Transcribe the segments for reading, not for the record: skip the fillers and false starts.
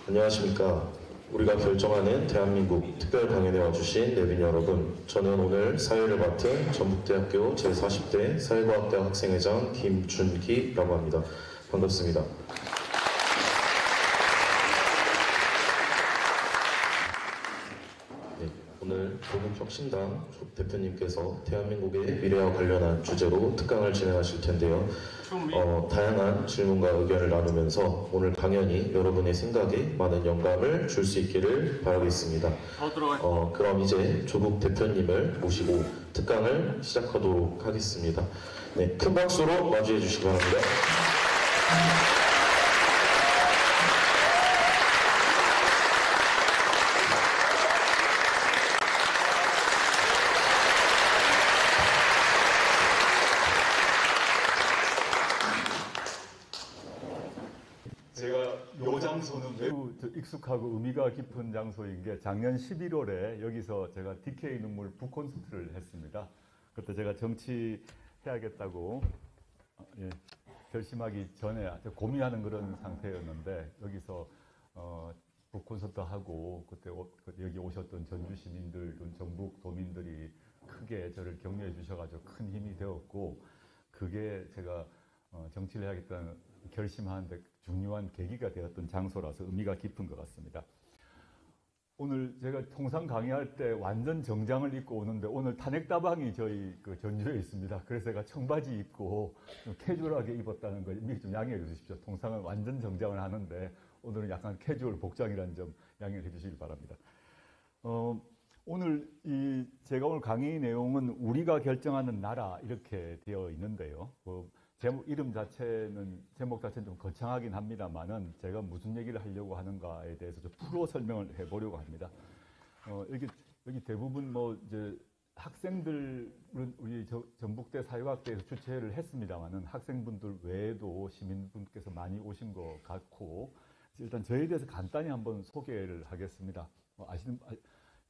안녕하십니까. 우리가 결정하는 대한민국 특별 강연에 와주신 내빈 여러분, 저는 오늘 사회를 맡은 전북대학교 제40대 사회과학대 학생회장 김준기라고 합니다. 반갑습니다. 네, 오늘 조국혁신당 대표님께서 대한민국의 미래와 관련한 주제로 특강을 진행하실 텐데요. 다양한 질문과 의견을 나누면서 오늘 강연이 여러분의 생각에 많은 영감을 줄 수 있기를 바라겠습니다. 그럼 이제 조국 대표님을 모시고 특강을 시작하도록 하겠습니다. 네, 큰 박수로 맞이해 주시기 바랍니다. 제가 요 장소는 매우 익숙하고 의미가 깊은 장소인 게 작년 11월에 여기서 제가 DK 눈물 북콘서트를 했습니다. 그때 제가 정치해야겠다고 결심하기 전에 고민하는 그런 상태였는데 여기서 북콘서트 하고 그때 여기 오셨던 전주 시민들, 전북 도민들이 크게 저를 격려해 주셔가지고 큰 힘이 되었고 그게 제가 정치를 해야겠다는 결심하는데 중요한 계기가 되었던 장소라서 의미가 깊은 것 같습니다. 오늘 제가 통상 강의할 때 완전 정장을 입고 오는데 오늘 탄핵다방이 저희 그 전주에 있습니다. 그래서 제가 청바지 입고 좀 캐주얼하게 입었다는 걸 미리 좀 양해해 주십시오. 통상은 완전 정장을 하는데 오늘은 약간 캐주얼 복장이라는 점 양해해 주시기 바랍니다. 오늘 제가 오늘 강의 내용은 우리가 결정하는 나라 이렇게 되어 있는데요. 제목 제목 자체는 좀 거창하긴 합니다만은 제가 무슨 얘기를 하려고 하는가에 대해서 좀 풀어 설명을 해보려고 합니다. 여기 대부분 이제 학생들은 우리 전북대 사회과학대에서 주최를 했습니다만은 학생분들 외에도 시민분께서 많이 오신 것 같고 일단 저에 대해서 간단히 한번 소개를 하겠습니다.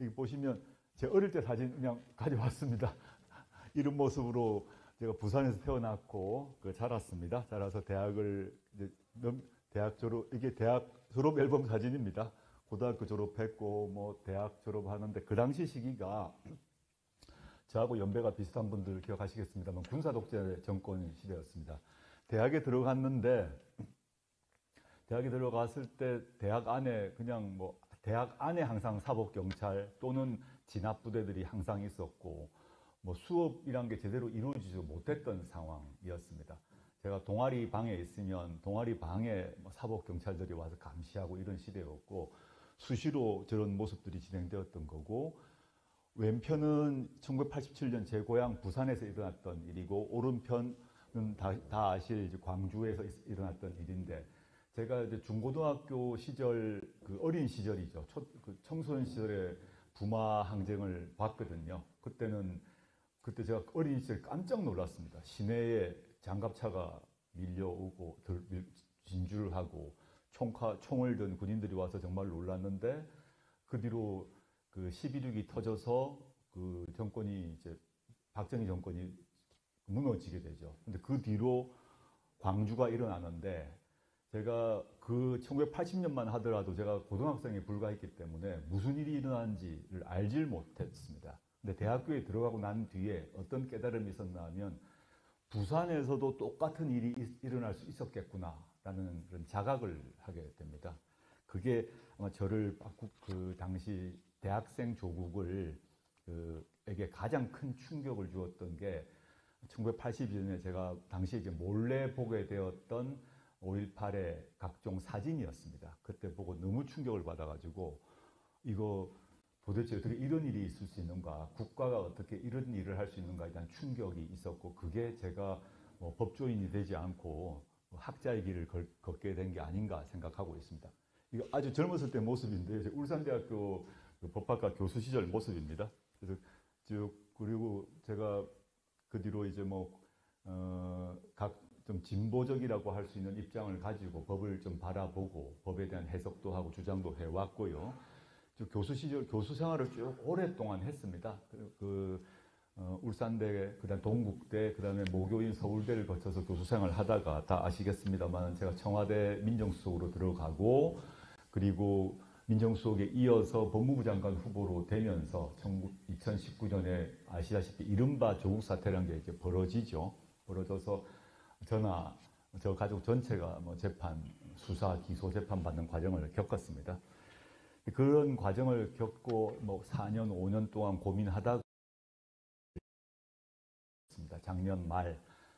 여기 보시면 제 어릴 때 사진 그냥 가져왔습니다. 이런 모습으로 제가 부산에서 태어났고 자랐습니다. 자라서 이게 대학 졸업 앨범 사진입니다. 고등학교 졸업했고 대학 졸업하는데 그 당시 시기가 저하고 연배가 비슷한 분들 기억하시겠습니다만 군사독재 정권 시대였습니다. 대학에 들어갔는데 대학에 들어갔을 때 대학 안에 대학 안에 항상 사법경찰 또는 진압부대들이 항상 있었고 수업이란 게 제대로 이루어지지 못했던 상황이었습니다. 제가 동아리 방에 있으면 동아리 방에 사법경찰들이 와서 감시하고 이런 시대였고 수시로 저런 모습들이 진행되었던 거고 왼편은 1987년 제 고향 부산에서 일어났던 일이고 오른편은 다 아실 광주에서 일어났던 일인데 제가 이제 중고등학교 시절 어린 시절이죠. 청소년 시절에 부마 항쟁을 봤거든요. 그때 제가 어린 시절 깜짝 놀랐습니다. 시내에 장갑차가 밀려오고 진주를 하고 총을 든 군인들이 와서 정말 놀랐는데 그 뒤로 11.6이 터져서 박정희 정권이 무너지게 되죠. 근데 그 뒤로 광주가 일어나는데 제가 1980년만 하더라도 제가 고등학생에 불과했기 때문에 무슨 일이 일어났는지를 알질 못했습니다. 근데 대학교에 들어가고 난 뒤에 어떤 깨달음이 있었나 하면 부산에서도 똑같은 일이 일어날 수 있었겠구나라는 그런 자각을 하게 됩니다. 그게 아마 저를 그 당시 대학생 조국에게 가장 큰 충격을 주었던 게 1982년에 제가 당시에 이제 몰래 보게 되었던 5.18의 각종 사진이었습니다. 그때 보고 너무 충격을 받아가지고 이거 도대체 어떻게 이런 일이 있을 수 있는가, 국가가 어떻게 이런 일을 할 수 있는가에 대한 충격이 있었고 그게 제가 법조인이 되지 않고 학자의 길을 걷게 된 게 아닌가 생각하고 있습니다. 이거 아주 젊었을 때 모습인데 울산대학교 법학과 교수 시절 모습입니다. 그래서 그리고 제가 그 뒤로 이제 좀 진보적이라고 할 수 있는 입장을 가지고 법을 좀 바라보고 법에 대한 해석도 하고 주장도 해왔고요. 교수 시절 교수 생활을 쭉 오랫동안 했습니다. 울산대, 그다음 동국대, 그다음에 모교인 서울대를 거쳐서 교수 생활을 하다가 다 아시겠습니다만 제가 청와대 민정수석으로 들어가고 그리고 민정수석에 이어서 법무부 장관 후보로 되면서 2019년에 아시다시피 이른바 조국 사태라는 게 이렇게 벌어지죠. 벌어져서 저나 저 가족 전체가 뭐 재판, 수사, 기소, 재판 받는 과정을 겪었습니다. 그런 과정을 겪고 뭐 4년, 5년 동안 고민하다가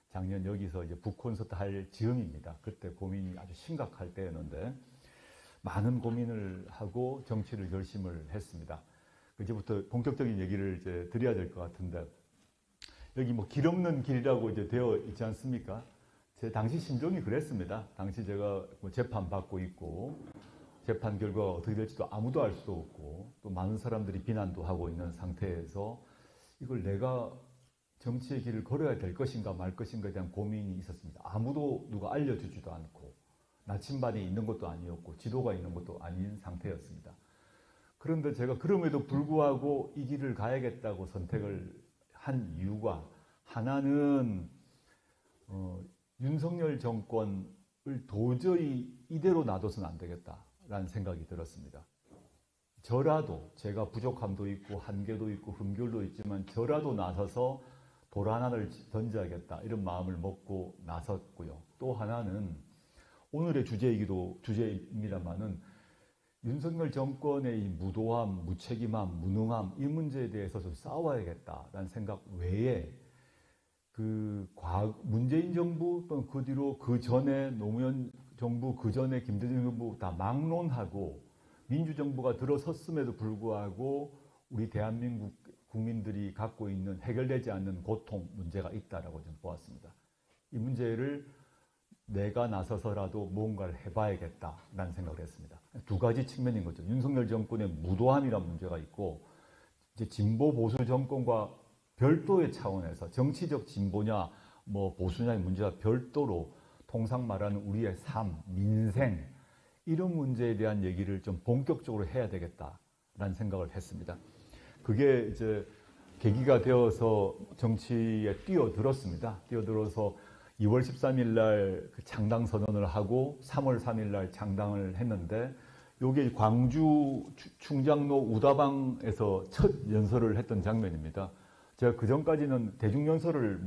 작년 여기서 이제 북콘서트 할 즈음입니다. 그때 고민이 아주 심각할 때였는데 많은 고민을 하고 정치를 결심을 했습니다. 이제부터 본격적인 얘기를 이제 드려야 될 것 같은데 여기 뭐 길 없는 길이라고 이제 되어 있지 않습니까? 제 당시 심정이 그랬습니다. 당시 제가 뭐 재판 받고 있고 재판 결과가 어떻게 될지도 아무도 알 수도 없고 또 많은 사람들이 비난도 하고 있는 상태에서 이걸 내가 정치의 길을 걸어야 될 것인가 말 것인가에 대한 고민이 있었습니다. 아무도 누가 알려주지도 않고 나침반이 있는 것도 아니었고 지도가 있는 것도 아닌 상태였습니다. 그런데 제가 그럼에도 불구하고 이 길을 가야겠다고 선택을 한 이유가 하나는 윤석열 정권을 도저히 이대로 놔둬서는 안 되겠다라는 생각이 들었습니다. 저라도 제가 부족함도 있고 한계도 있고 흠결도 있지만 저라도 나서서 돌 하나를 던져야겠다 이런 마음을 먹고 나섰고요. 또 하나는 오늘의 주제입니다만은 윤석열 정권의 이 무도함, 무책임함, 무능함 이 문제에 대해서 좀 싸워야겠다라는 생각 외에 문재인 정부 또는 그 뒤로 그 전에 노무현 정부 그 전에 김대중 정부 다 막론하고 민주정부가 들어섰음에도 불구하고 우리 대한민국 국민들이 갖고 있는 해결되지 않는 고통 문제가 있다라고 저는 보았습니다. 이 문제를 내가 나서서라도 뭔가를 해봐야겠다라는 생각을 했습니다. 두 가지 측면인 거죠. 윤석열 정권의 무도함이라는 문제가 있고 이제 진보 보수 정권과 별도의 차원에서 정치적 진보냐 뭐 보수냐의 문제와 별도로 통상 말하는 우리의 삶, 민생 이런 문제에 대한 얘기를 좀 본격적으로 해야 되겠다라는 생각을 했습니다. 그게 이제 계기가 되어서 정치에 뛰어들었습니다. 뛰어들어서 2월 13일 날 창당 선언을 하고 3월 3일 날 창당을 했는데 이게 광주 충장로 우다방에서 첫 연설을 했던 장면입니다. 제가 그 전까지는 대중연설을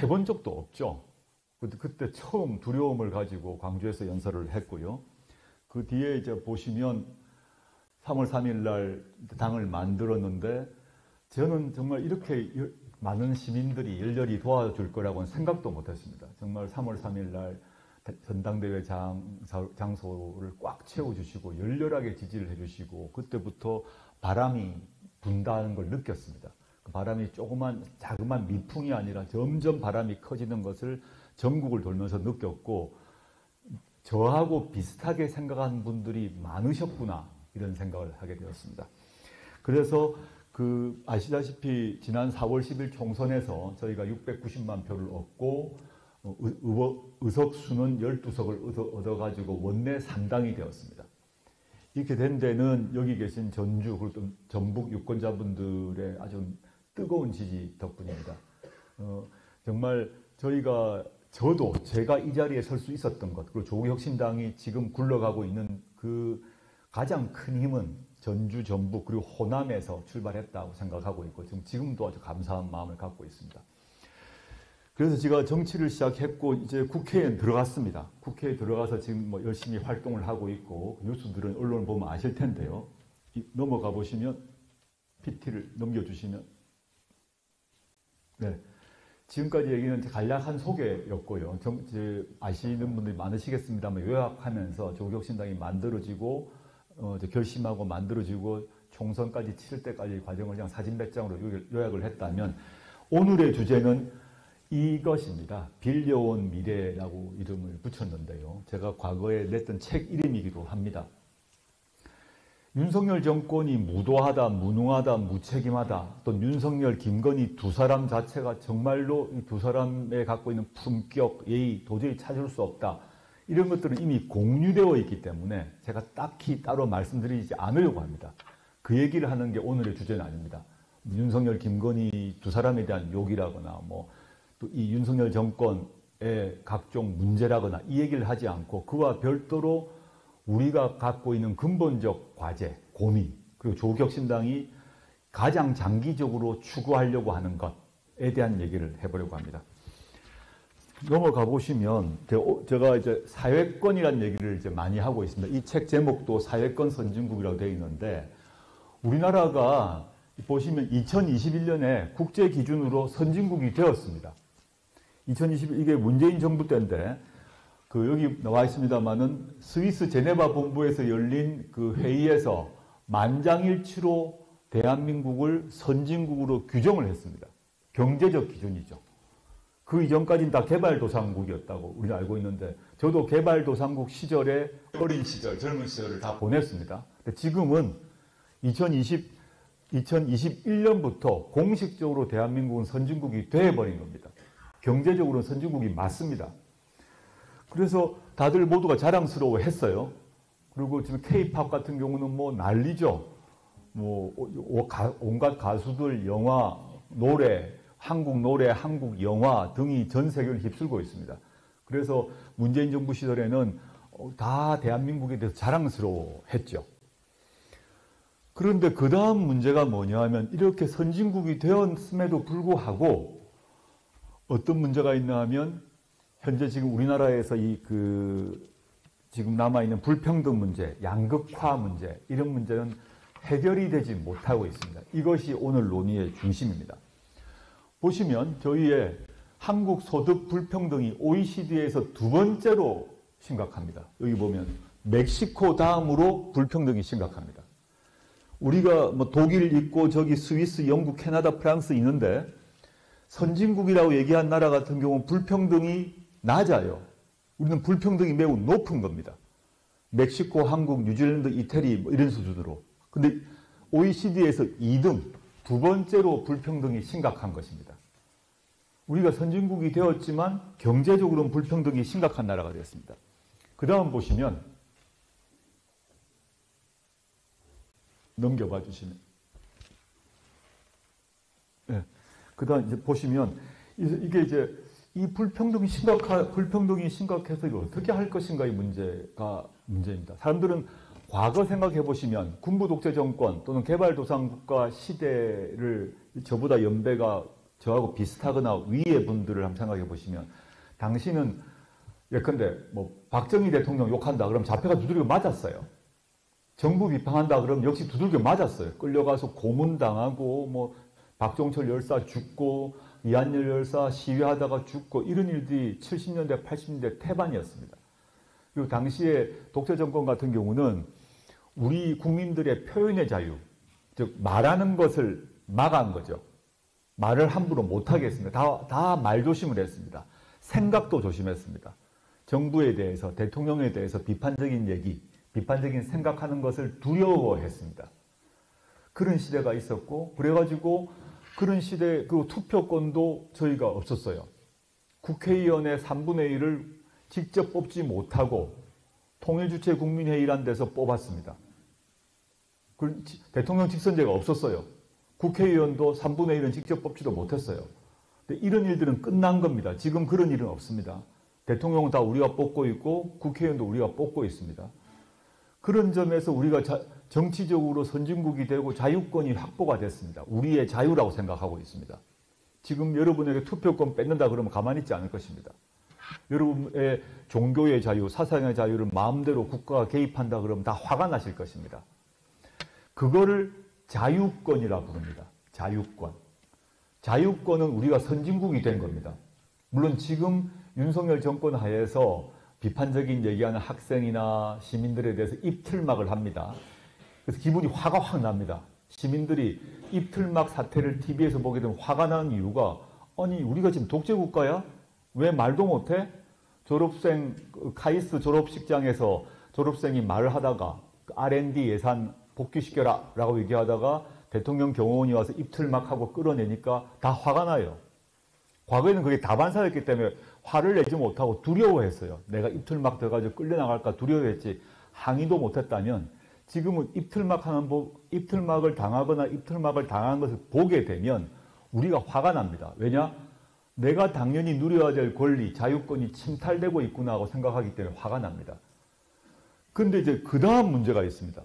해본 적도 없죠. 그때 처음 두려움을 가지고 광주에서 연설을 했고요. 그 뒤에 이제 보시면 3월 3일 날 당을 만들었는데 저는 정말 이렇게 많은 시민들이 열렬히 도와줄 거라고는 생각도 못했습니다. 정말 3월 3일 날 전당대회 장소를 꽉 채워주시고 열렬하게 지지를 해주시고 그때부터 바람이 분다는 걸 느꼈습니다. 그 바람이 자그만 미풍이 아니라 점점 바람이 커지는 것을 전국을 돌면서 느꼈고 저하고 비슷하게 생각하는 분들이 많으셨구나 이런 생각을 하게 되었습니다. 그래서 아시다시피 지난 4월 10일 총선에서 저희가 690만 표를 얻고 의석수는 12석을 얻어가지고 원내 3당이 되었습니다. 이렇게 된 데는 여기 계신 전주 그리고 전북 유권자분들의 아주 뜨거운 지지 덕분입니다. 정말 제가 이 자리에 설 수 있었던 것 그리고 조국혁신당이 지금 굴러가고 있는 그 가장 큰 힘은 전주, 전북 그리고 호남에서 출발했다고 생각하고 있고 지금도 아주 감사한 마음을 갖고 있습니다. 그래서 제가 정치를 시작했고 이제 국회에 들어갔습니다. 국회에 들어가서 지금 열심히 활동을 하고 있고 뉴스들은 언론을 보면 아실 텐데요. 넘어가 보시면 PT를 넘겨주시면 네. 지금까지 얘기는 간략한 소개였고요. 아시는 분들이 많으시겠습니다만 요약하면서 조국혁신당이 만들어지고 결심하고 만들어지고 총선까지 치를 때까지 과정을 그냥 사진 몇 장으로 요약을 했다면 오늘의 주제는 이것입니다. 빌려온 미래라고 이름을 붙였는데요. 제가 과거에 냈던 책 이름이기도 합니다. 윤석열 정권이 무도하다, 무능하다, 무책임하다, 또 윤석열, 김건희 두 사람 자체가 정말로 이 두 사람의 갖고 있는 품격, 예의 도저히 찾을 수 없다. 이런 것들은 이미 공유되어 있기 때문에 제가 딱히 따로 말씀드리지 않으려고 합니다. 그 얘기를 하는 게 오늘의 주제는 아닙니다. 윤석열, 김건희 두 사람에 대한 욕이라거나 또 이 윤석열 정권의 각종 문제라거나 이 얘기를 하지 않고 그와 별도로 우리가 갖고 있는 근본적 과제, 고민, 그리고 조국혁신당이 가장 장기적으로 추구하려고 하는 것에 대한 얘기를 해보려고 합니다. 넘어가 보시면 제가 이제 사회권이라는 얘기를 이제 많이 하고 있습니다. 이 책 제목도 사회권 선진국이라고 되어 있는데 우리나라가 보시면 2021년에 국제 기준으로 선진국이 되었습니다. 2021 이게 문재인 정부 때인데 여기 나와 있습니다만은 스위스 제네바 본부에서 열린 그 회의에서 만장일치로 대한민국을 선진국으로 규정을 했습니다. 경제적 기준이죠. 그 이전까지는 다 개발도상국이었다고 우리는 알고 있는데 저도 개발도상국 시절에 어린 시절, 젊은 시절을 다 보냈습니다. 근데 지금은 2021년부터 공식적으로 대한민국은 선진국이 되어버린 겁니다. 경제적으로는 선진국이 맞습니다. 그래서 다들 모두가 자랑스러워 했어요. 그리고 지금 K-팝 같은 경우는 뭐 난리죠. 온갖 가수들, 영화, 노래, 한국 영화 등이 전 세계를 휩쓸고 있습니다. 그래서 문재인 정부 시절에는 다 대한민국에 대해서 자랑스러워 했죠. 그런데 그 다음 문제가 뭐냐 하면 이렇게 선진국이 되었음에도 불구하고 어떤 문제가 있나 하면 현재 지금 우리나라에서 지금 남아있는 불평등 문제, 양극화 문제, 이런 문제는 해결이 되지 못하고 있습니다. 이것이 오늘 논의의 중심입니다. 보시면 저희의 한국 소득 불평등이 OECD에서 두 번째로 심각합니다. 여기 보면 멕시코 다음으로 불평등이 심각합니다. 우리가 뭐 독일 있고 저기 스위스, 영국, 캐나다, 프랑스 있는데 선진국이라고 얘기한 나라 같은 경우는 불평등이 낮아요. 우리는 불평등이 매우 높은 겁니다. 멕시코, 한국, 뉴질랜드, 이태리 뭐 이런 수준으로. 근데 OECD에서 2등, 두 번째로 불평등이 심각한 것입니다. 우리가 선진국이 되었지만 경제적으로는 불평등이 심각한 나라가 되었습니다. 그 다음 보시면 넘겨봐 주시면 네. 그 다음 이제 보시면 이게 이제 이 불평등이 심각해서 이거 어떻게 할 것인가의 문제입니다. 사람들은 과거 생각해 보시면 군부 독재 정권 또는 개발도상국가 시대를 저보다 연배가 저하고 비슷하거나 위의 분들을 한번 생각해 보시면 당시는 예컨대 뭐 박정희 대통령 욕한다 그러면 잡혀가 두들겨 맞았어요. 정부 비판한다 그러면 역시 두들겨 맞았어요. 끌려가서 고문당하고 뭐 박종철 열사 죽고 이한열 열사 시위하다가 죽고 이런 일들이 70년대 80년대 태반이었습니다. 그리고 당시에 독재 정권 같은 경우는 우리 국민들의 표현의 자유, 즉 말하는 것을 막은 거죠. 말을 함부로 못하게 했습니다. 다 말조심을 했습니다. 생각도 조심했습니다. 정부에 대해서, 대통령에 대해서 비판적인 얘기, 비판적인 생각하는 것을 두려워했습니다. 그런 시대가 있었고, 그래가지고 그런 시대, 그 투표권도 저희가 없었어요. 국회의원의 3분의 1을 직접 뽑지 못하고 통일주체 국민회의란 데서 뽑았습니다. 대통령 직선제가 없었어요. 국회의원도 3분의 1은 직접 뽑지도 못했어요. 근데 이런 일들은 끝난 겁니다. 지금 그런 일은 없습니다. 대통령은 다 우리가 뽑고 있고 국회의원도 우리가 뽑고 있습니다. 그런 점에서 우리가 정치적으로 선진국이 되고 자유권이 확보가 됐습니다. 우리의 자유라고 생각하고 있습니다. 지금 여러분에게 투표권 뺏는다 그러면 가만히 있지 않을 것입니다. 여러분의 종교의 자유, 사상의 자유를 마음대로 국가가 개입한다 그러면 다 화가 나실 것입니다. 그거를 자유권이라고 부릅니다. 자유권. 자유권은 우리가 선진국이 된 겁니다. 물론 지금 윤석열 정권 하에서 비판적인 얘기하는 학생이나 시민들에 대해서 입틀막을 합니다. 그래서 기분이 화가 확 납니다. 시민들이 입틀막 사태를 TV에서 보게 되면 화가 나는 이유가 아니 우리가 지금 독재국가야? 왜 말도 못해? 졸업생 카이스트 졸업식장에서 졸업생이 말을 하다가 R&D 예산 복귀시켜라 라고 얘기하다가 대통령 경호원이 와서 입틀막하고 끌어내니까 다 화가 나요. 과거에는 그게 다반사였기 때문에 화를 내지 못하고 두려워했어요. 내가 입틀막 돼가지고 끌려나갈까 두려워했지 항의도 못했다면 지금은 입틀막을 당하거나 입틀막을 당한 것을 보게 되면 우리가 화가 납니다. 왜냐? 내가 당연히 누려야 될 권리, 자유권이 침탈되고 있구나 하고 생각하기 때문에 화가 납니다. 그런데 이제 그 다음 문제가 있습니다.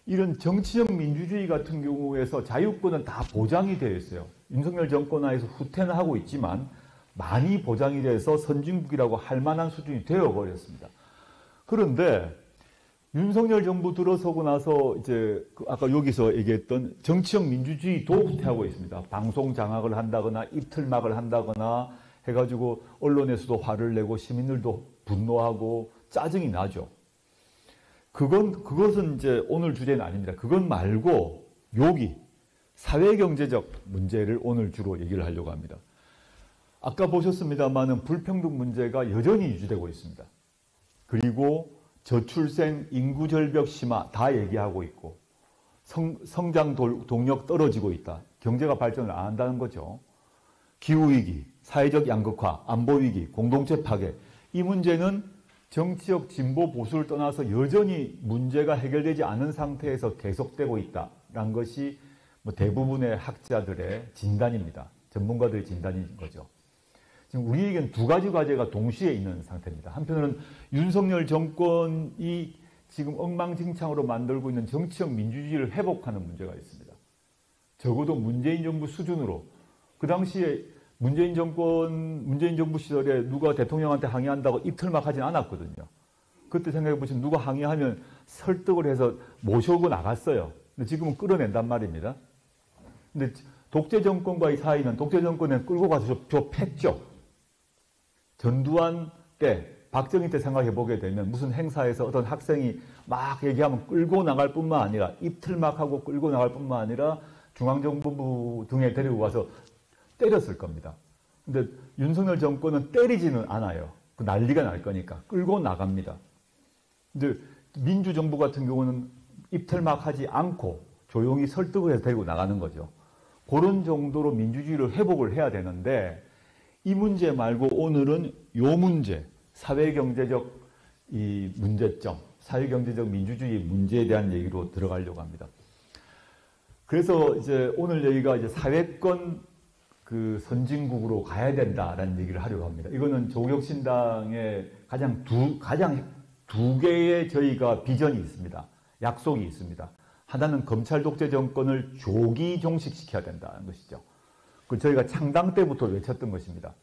이런 정치적 민주주의 같은 경우에서 자유권은 다 보장이 되어 있어요. 윤석열 정권 하에서 후퇴는 하고 있지만 많이 보장이 돼서 선진국이라고 할 만한 수준이 되어버렸습니다. 그런데 윤석열 정부 들어서고 나서 이제 아까 여기서 얘기했던 정치적 민주주의도 후퇴하고 있습니다. 방송 장악을 한다거나 입틀막을 한다거나 해가지고 언론에서도 화를 내고 시민들도 분노하고 짜증이 나죠. 그것은 이제 오늘 주제는 아닙니다. 그건 말고 여기 사회경제적 문제를 오늘 주로 얘기를 하려고 합니다. 아까 보셨습니다마는 불평등 문제가 여전히 유지되고 있습니다. 그리고 저출생, 인구 절벽 심화 다 얘기하고 있고 성장 동력 떨어지고 있다. 경제가 발전을 안 한다는 거죠. 기후위기, 사회적 양극화, 안보위기, 공동체 파괴 이 문제는 정치적 진보 보수를 떠나서 여전히 문제가 해결되지 않은 상태에서 계속되고 있다는 것이 뭐 대부분의 학자들의 진단입니다. 전문가들의 진단인 거죠. 지금 우리에겐 두 가지 과제가 동시에 있는 상태입니다. 한편으로는 윤석열 정권이 지금 엉망진창으로 만들고 있는 정치적 민주주의를 회복하는 문제가 있습니다. 적어도 문재인 정부 수준으로 그 당시에 문재인 정부 시절에 누가 대통령한테 항의한다고 입틀막 하진 않았거든요. 그때 생각해 보시면 누가 항의하면 설득을 해서 모셔오고 나갔어요. 근데 지금은 끌어낸단 말입니다. 근데 독재 정권과의 사이는 독재 정권에 끌고 가서 폈죠. 전두환 때, 박정희 때 생각해 보게 되면 무슨 행사에서 어떤 학생이 막 얘기하면 끌고 나갈 뿐만 아니라 입틀막하고 끌고 나갈 뿐만 아니라 중앙정보부 등에 데리고 가서 때렸을 겁니다. 근데 윤석열 정권은 때리지는 않아요. 그 난리가 날 거니까 끌고 나갑니다. 근데 민주정부 같은 경우는 입틀막 하지 않고 조용히 설득을 해서 데리고 나가는 거죠. 그런 정도로 민주주의를 회복을 해야 되는데 이 문제 말고 오늘은 요 문제, 사회경제적 이 문제점, 사회경제적 민주주의 문제에 대한 얘기로 들어가려고 합니다. 그래서 이제 오늘 여기가 이제 사회권 그 선진국으로 가야 된다라는 얘기를 하려고 합니다. 이거는 조국혁신당의 가장 두 개의 저희가 비전이 있습니다. 약속이 있습니다. 하나는 검찰 독재 정권을 조기 종식시켜야 된다는 것이죠. 그 저희가 창당 때부터 외쳤던 것입니다.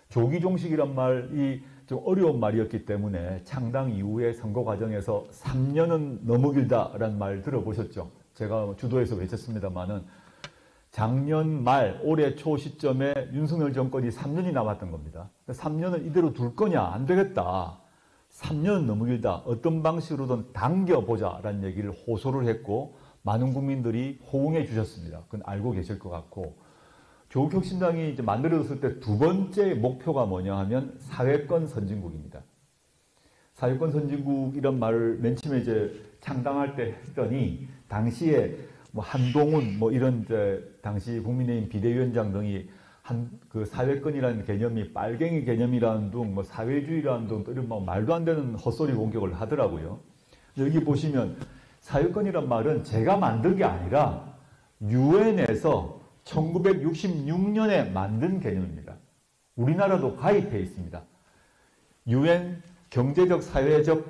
조기 종식이란 말이 좀 어려운 말이었기 때문에 창당 이후의 선거 과정에서 3년은 너무 길다라는 말 들어보셨죠? 제가 주도해서 외쳤습니다마는 작년 말 올해 초 시점에 윤석열 정권이 3년이 남았던 겁니다. 3년을 이대로 둘 거냐? 안 되겠다. 3년은 너무 길다. 어떤 방식으로든 당겨보자라는 얘기를 호소를 했고 많은 국민들이 호응해 주셨습니다. 그건 알고 계실 것 같고 조국혁신당이 이제 만들어졌을 때 두 번째 목표가 뭐냐 하면 사회권 선진국입니다. 사회권 선진국이란 말을 맨 처음에 이제 창당할 때 했더니 당시에 뭐 한동훈 뭐 이런 이제 당시 국민의힘 비대위원장 등이 그 사회권이라는 개념이 빨갱이 개념이라는 둥, 뭐 사회주의라는 둥, 이런 뭐 말도 안 되는 헛소리 공격을 하더라고요. 여기 보시면 사회권이란 말은 제가 만든 게 아니라 유엔에서 1966년에 만든 개념입니다. 우리나라도 가입해 있습니다. 유엔 경제적, 사회적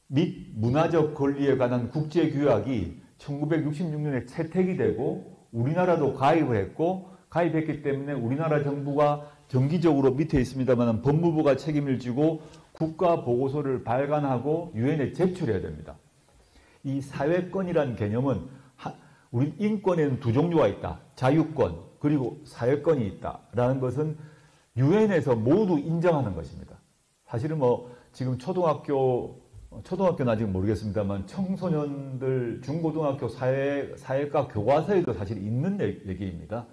및 문화적 권리에 관한 국제규약이 1966년에 채택이 되고 우리나라도 가입을 했고 가입했기 때문에 우리나라 정부가 정기적으로 밑에 있습니다만 법무부가 책임을 지고 국가 보고서를 발간하고 유엔에 제출해야 됩니다. 이 사회권이라는 개념은 우리 인권에는 두 종류가 있다. 자유권 그리고 사회권이 있다라는 것은 유엔에서 모두 인정하는 것입니다. 사실은 뭐 지금 초등학교는 아직 모르겠습니다만 청소년들 중고등학교 사회과 교과서에도 사실 있는 얘기입니다.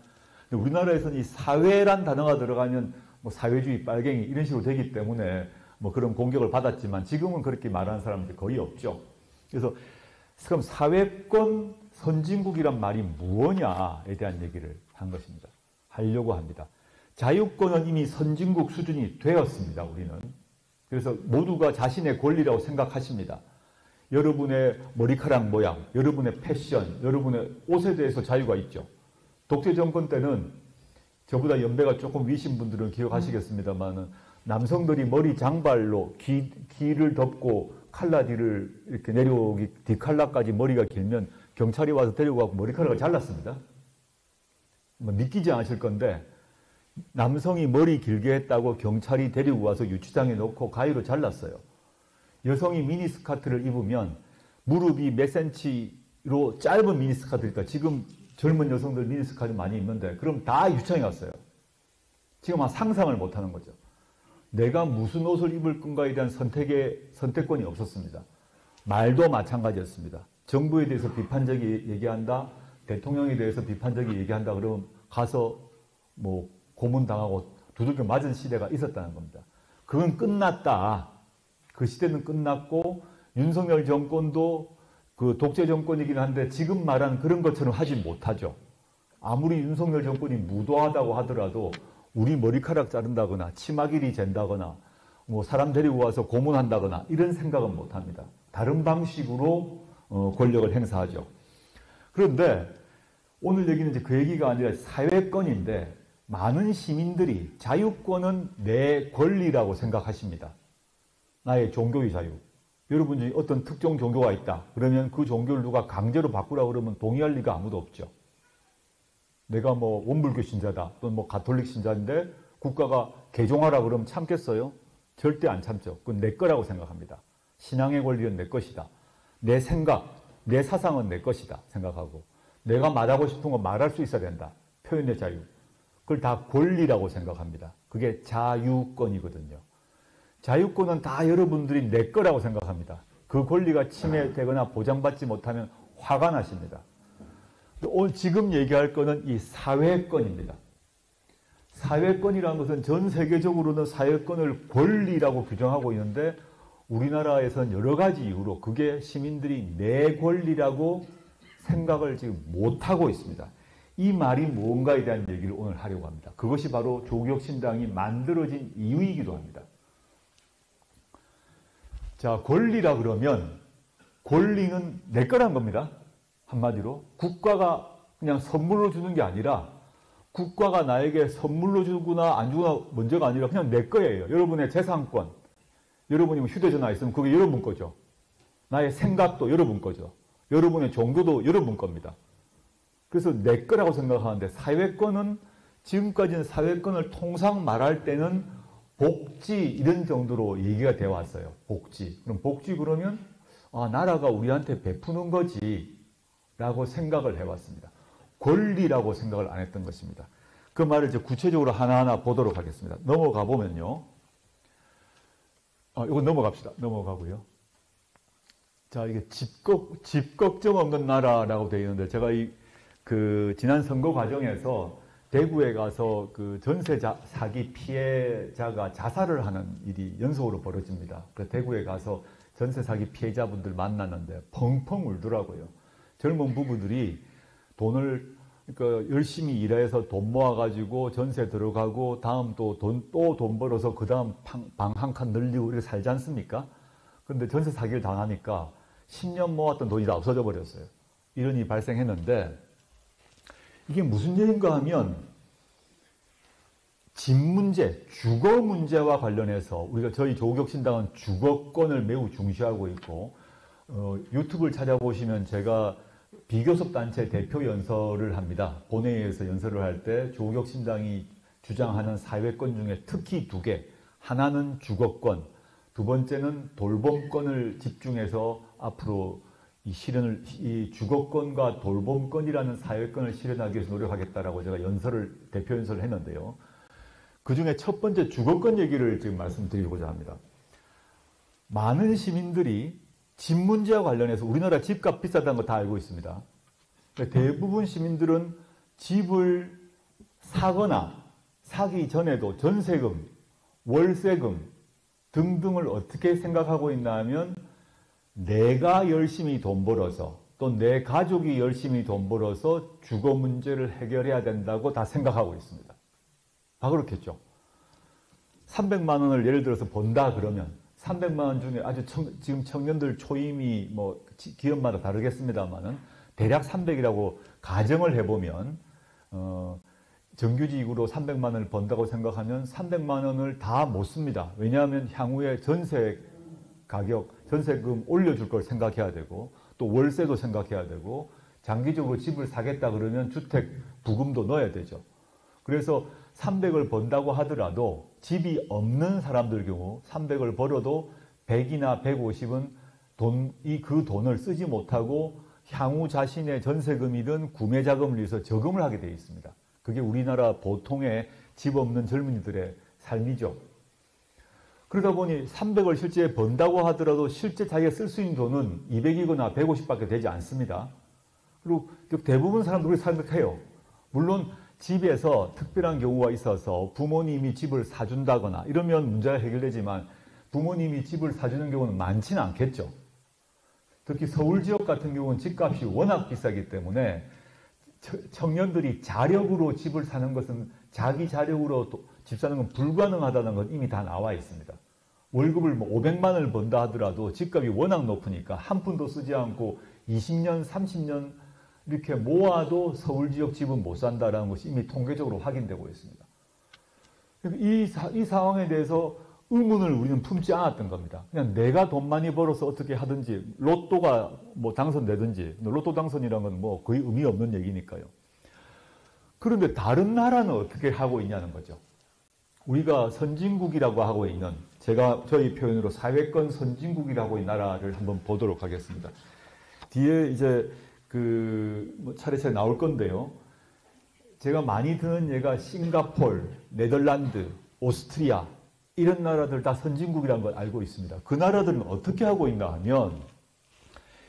우리나라에서는 이 사회란 단어가 들어가면 뭐 사회주의 빨갱이 이런 식으로 되기 때문에 뭐 그런 공격을 받았지만 지금은 그렇게 말하는 사람들이 거의 없죠. 그래서 그럼 사회권 선진국이란 말이 무엇냐에 대한 얘기를 한 것입니다. 하려고 합니다. 자유권은 이미 선진국 수준이 되었습니다. 우리는. 그래서 모두가 자신의 권리라고 생각하십니다. 여러분의 머리카락 모양, 여러분의 패션, 여러분의 옷에 대해서 자유가 있죠. 독재 정권 때는 저보다 연배가 조금 위신 분들은 기억하시겠습니다만 남성들이 머리 장발로 귀를 덮고 칼라 뒤를 이렇게 내려오기 뒷칼라까지 머리가 길면 경찰이 와서 데리고 가고 머리카락을 잘랐습니다. 뭐 믿기지 않으실 건데 남성이 머리 길게 했다고 경찰이 데리고 와서 유치장에 놓고 가위로 잘랐어요. 여성이 미니스커트를 입으면 무릎이 몇 센치로 짧은 미니스커트니까 지금 젊은 여성들 미니스커트 많이 입는데 그럼 다 유치장에 갔어요. 지금 상상을 못하는 거죠. 내가 무슨 옷을 입을 건가에 대한 선택권이 없었습니다. 말도 마찬가지였습니다. 정부에 대해서 비판적이 얘기한다, 대통령에 대해서 비판적이 얘기한다 그러면 가서 뭐 고문당하고 두들겨 맞은 시대가 있었다는 겁니다. 그건 끝났다. 그 시대는 끝났고 윤석열 정권도 그 독재 정권이긴 한데 지금 말한 그런 것처럼 하지 못하죠. 아무리 윤석열 정권이 무도하다고 하더라도 우리 머리카락 자른다거나 치마길이 잰다거나 뭐 사람 데리고 와서 고문한다거나 이런 생각은 못합니다. 다른 방식으로 권력을 행사하죠. 그런데 오늘 얘기는 이제 그 얘기가 아니라 사회권인데 많은 시민들이 자유권은 내 권리라고 생각하십니다. 나의 종교의 자유. 여러분 중에 어떤 특정 종교가 있다. 그러면 그 종교를 누가 강제로 바꾸라고 그러면 동의할 리가 아무도 없죠. 내가 뭐 원불교 신자다 또는 뭐 가톨릭 신자인데 국가가 개종하라 그러면 참겠어요? 절대 안 참죠. 그건 내 거라고 생각합니다. 신앙의 권리는 내 것이다. 내 생각, 내 사상은 내 것이다 생각하고 내가 말하고 싶은 거 말할 수 있어야 된다. 표현의 자유. 그걸 다 권리라고 생각합니다. 그게 자유권이거든요. 자유권은 다 여러분들이 내 거라고 생각합니다. 그 권리가 침해되거나 보장받지 못하면 화가 나십니다. 오늘 지금 얘기할 거는 이 사회권입니다. 사회권이라는 것은 전 세계적으로는 사회권을 권리라고 규정하고 있는데 우리나라에서는 여러 가지 이유로 그게 시민들이 내 권리라고 생각을 지금 못하고 있습니다. 이 말이 무언가에 대한 얘기를 오늘 하려고 합니다. 그것이 바로 조국혁신당이 만들어진 이유이기도 합니다. 자, 권리라 그러면 권리는 내 거란 겁니다. 한마디로 국가가 그냥 선물로 주는 게 아니라 국가가 나에게 선물로 주거나 안 주거나 문제가 아니라 그냥 내 거예요. 여러분의 재산권, 여러분이 휴대전화 있으면 그게 여러분 거죠. 나의 생각도 여러분 거죠. 여러분의 종교도 여러분 겁니다. 그래서 내 거라고 생각하는데 사회권은 지금까지는 사회권을 통상 말할 때는 복지 이런 정도로 얘기가 되어 왔어요. 복지. 그럼 복지 그러면 나라가 우리한테 베푸는 거지 라고 생각을 해왔습니다. 권리라고 생각을 안 했던 것입니다. 그 말을 이제 구체적으로 하나하나 보도록 하겠습니다. 넘어가 보면요. 이거 넘어갑시다. 넘어가고요. 자, 이게 집 걱정 없는 나라라고 되어 있는데 제가 지난 선거 과정에서 대구에 가서 그 전세 사기 피해자가 자살을 하는 일이 연속으로 벌어집니다. 그 대구에 가서 전세 사기 피해자분들 만났는데 펑펑 울더라고요. 젊은 부부들이 돈을 그러니까 열심히 일해서 돈 모아가지고 전세 들어가고 다음 또 돈 벌어서 그 다음 방 한 칸 늘리고 이렇게 살지 않습니까? 그런데 전세 사기를 당하니까 10년 모았던 돈이 다 없어져 버렸어요. 이런 일이 발생했는데 이게 무슨 얘기인가 하면 집 문제, 주거 문제와 관련해서 저희 조국혁신당은 주거권을 매우 중시하고 있고 유튜브를 찾아보시면 제가 비교섭 단체 대표 연설을 합니다. 본회의에서 연설을 할 때 조국혁신당이 주장하는 사회권 중에 특히 두 개, 하나는 주거권, 두 번째는 돌봄권을 집중해서 앞으로 이 주거권과 돌봄권이라는 사회권을 실현하기 위해서 노력하겠다라고 제가 대표 연설을 했는데요. 그 중에 첫 번째 주거권 얘기를 지금 말씀드리고자 합니다. 많은 시민들이 집 문제와 관련해서 우리나라 집값 비싸다는 거 다 알고 있습니다. 대부분 시민들은 집을 사거나 사기 전에도 전세금, 월세금 등등을 어떻게 생각하고 있나 하면 내가 열심히 돈 벌어서 또 내 가족이 열심히 돈 벌어서 주거 문제를 해결해야 된다고 다 생각하고 있습니다. 다 그렇겠죠. 300만 원을 예를 들어서 번다 그러면 300만 원 중에 아주 지금 청년들 초임이 뭐 기업마다 다르겠습니다만은 대략 300이라고 가정을 해보면 정규직으로 300만 원을 번다고 생각하면 300만 원을 다 못 씁니다. 왜냐하면 향후에 전세 가격, 전세금 올려줄 걸 생각해야 되고 또 월세도 생각해야 되고 장기적으로 집을 사겠다 그러면 주택 부금도 넣어야 되죠. 그래서 300을 번다고 하더라도 집이 없는 사람들 경우 300을 벌어도 100이나 150은 그 돈을 쓰지 못하고 향후 자신의 전세금이든 구매 자금을 위해서 저금을 하게 되어 있습니다. 그게 우리나라 보통의 집 없는 젊은이들의 삶이죠. 그러다 보니 300을 실제 번다고 하더라도 실제 자기가 쓸 수 있는 돈은 200이거나 150밖에 되지 않습니다. 그리고 대부분 사람들이 생각해요. 물론 집에서 특별한 경우가 있어서 부모님이 집을 사준다거나 이러면 문제가 해결되지만 부모님이 집을 사주는 경우는 많지는 않겠죠. 특히 서울 지역 같은 경우는 집값이 워낙 비싸기 때문에 청년들이 자력으로 집을 사는 것은 자기 자력으로 집 사는 건 불가능하다는 건 이미 다 나와 있습니다. 월급을 500만 원을 번다 하더라도 집값이 워낙 높으니까 한 푼도 쓰지 않고 20년, 30년 이렇게 모아도 서울 지역 집은 못 산다는 것이 이미 통계적으로 확인되고 있습니다. 이 상황에 대해서 의문을 우리는 품지 않았던 겁니다. 그냥 내가 돈 많이 벌어서 어떻게 하든지 로또가 당선되든지 로또 당선이라는 건 거의 의미 없는 얘기니까요. 그런데 다른 나라는 어떻게 하고 있냐는 거죠. 우리가 선진국이라고 하고 있는 저희 표현으로 사회권 선진국이라고 하는 나라를 한번 보도록 하겠습니다. 뒤에 이제 차례차례 나올 건데요. 제가 많이 드는 예가 싱가폴, 네덜란드, 오스트리아 이런 나라들 다 선진국이라는 걸 알고 있습니다. 그 나라들은 어떻게 하고 있나 하면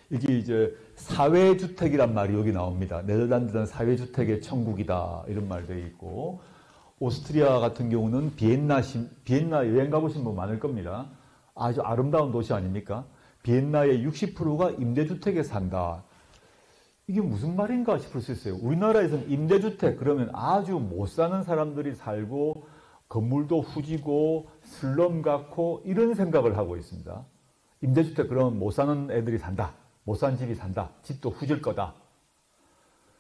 이게 이제 사회주택이란 말이 여기 나옵니다. 네덜란드는 사회주택의 천국이다 이런 말도 있고 오스트리아 같은 경우는 비엔나 여행 가보신 분 많을 겁니다. 아주 아름다운 도시 아닙니까? 비엔나의 60%가 임대주택에 산다. 이게 무슨 말인가 싶을 수 있어요. 우리나라에서는 임대주택 그러면 아주 못 사는 사람들이 살고 건물도 후지고 슬럼 같고 이런 생각을 하고 있습니다. 임대주택 그러면 못 사는 애들이 산다. 못 사는 집이 산다. 집도 후질 거다.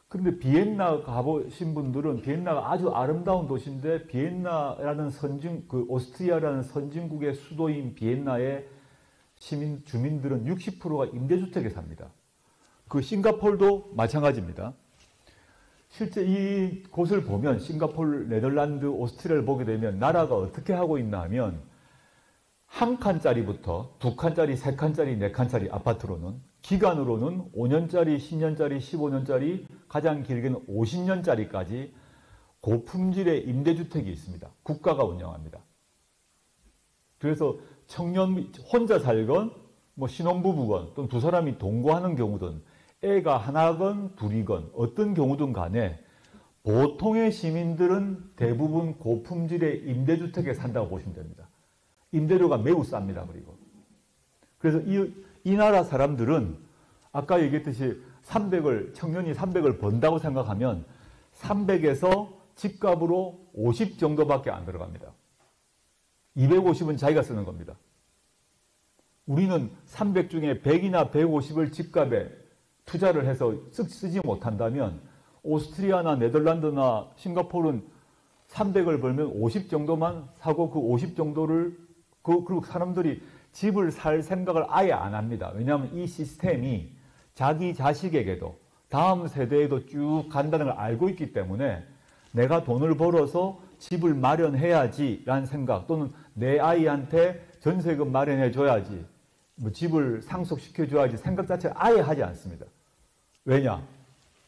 그런데 비엔나 가보신 분들은 비엔나가 아주 아름다운 도시인데 비엔나라는 오스트리아라는 선진국의 수도인 비엔나의 주민들은 60%가 임대주택에 삽니다. 싱가폴도 마찬가지입니다. 실제 이 곳을 보면 싱가폴, 네덜란드, 오스트리아를 보게 되면 나라가 어떻게 하고 있나 하면 한 칸짜리부터 두 칸짜리, 세 칸짜리, 네 칸짜리 아파트로는 기간으로는 5년짜리, 10년짜리, 15년짜리, 가장 길게는 50년짜리까지 고품질의 임대주택이 있습니다. 국가가 운영합니다. 그래서 청년 혼자 살건 신혼부부건 또는 두 사람이 동거하는 경우든 애가 하나건 둘이건 어떤 경우든 간에 보통의 시민들은 대부분 고품질의 임대주택에 산다고 보시면 됩니다. 임대료가 매우 쌉니다. 그래서 이 나라 사람들은 아까 얘기했듯이 청년이 300을 번다고 생각하면 300에서 집값으로 50 정도밖에 안 들어갑니다. 250은 자기가 쓰는 겁니다. 우리는 300 중에 100이나 150을 집값에 투자를 해서 쓰지 못한다면 오스트리아나 네덜란드나 싱가포르는 300을 벌면 50 정도만 사고 그 50 정도를 그리고 사람들이 집을 살 생각을 아예 안 합니다. 왜냐하면 이 시스템이 자기 자식에게도 다음 세대에도 쭉 간다는 걸 알고 있기 때문에 내가 돈을 벌어서 집을 마련해야지라는 생각 또는 내 아이한테 전세금 마련해줘야지 집을 상속시켜줘야지 생각 자체를 아예 하지 않습니다. 왜냐?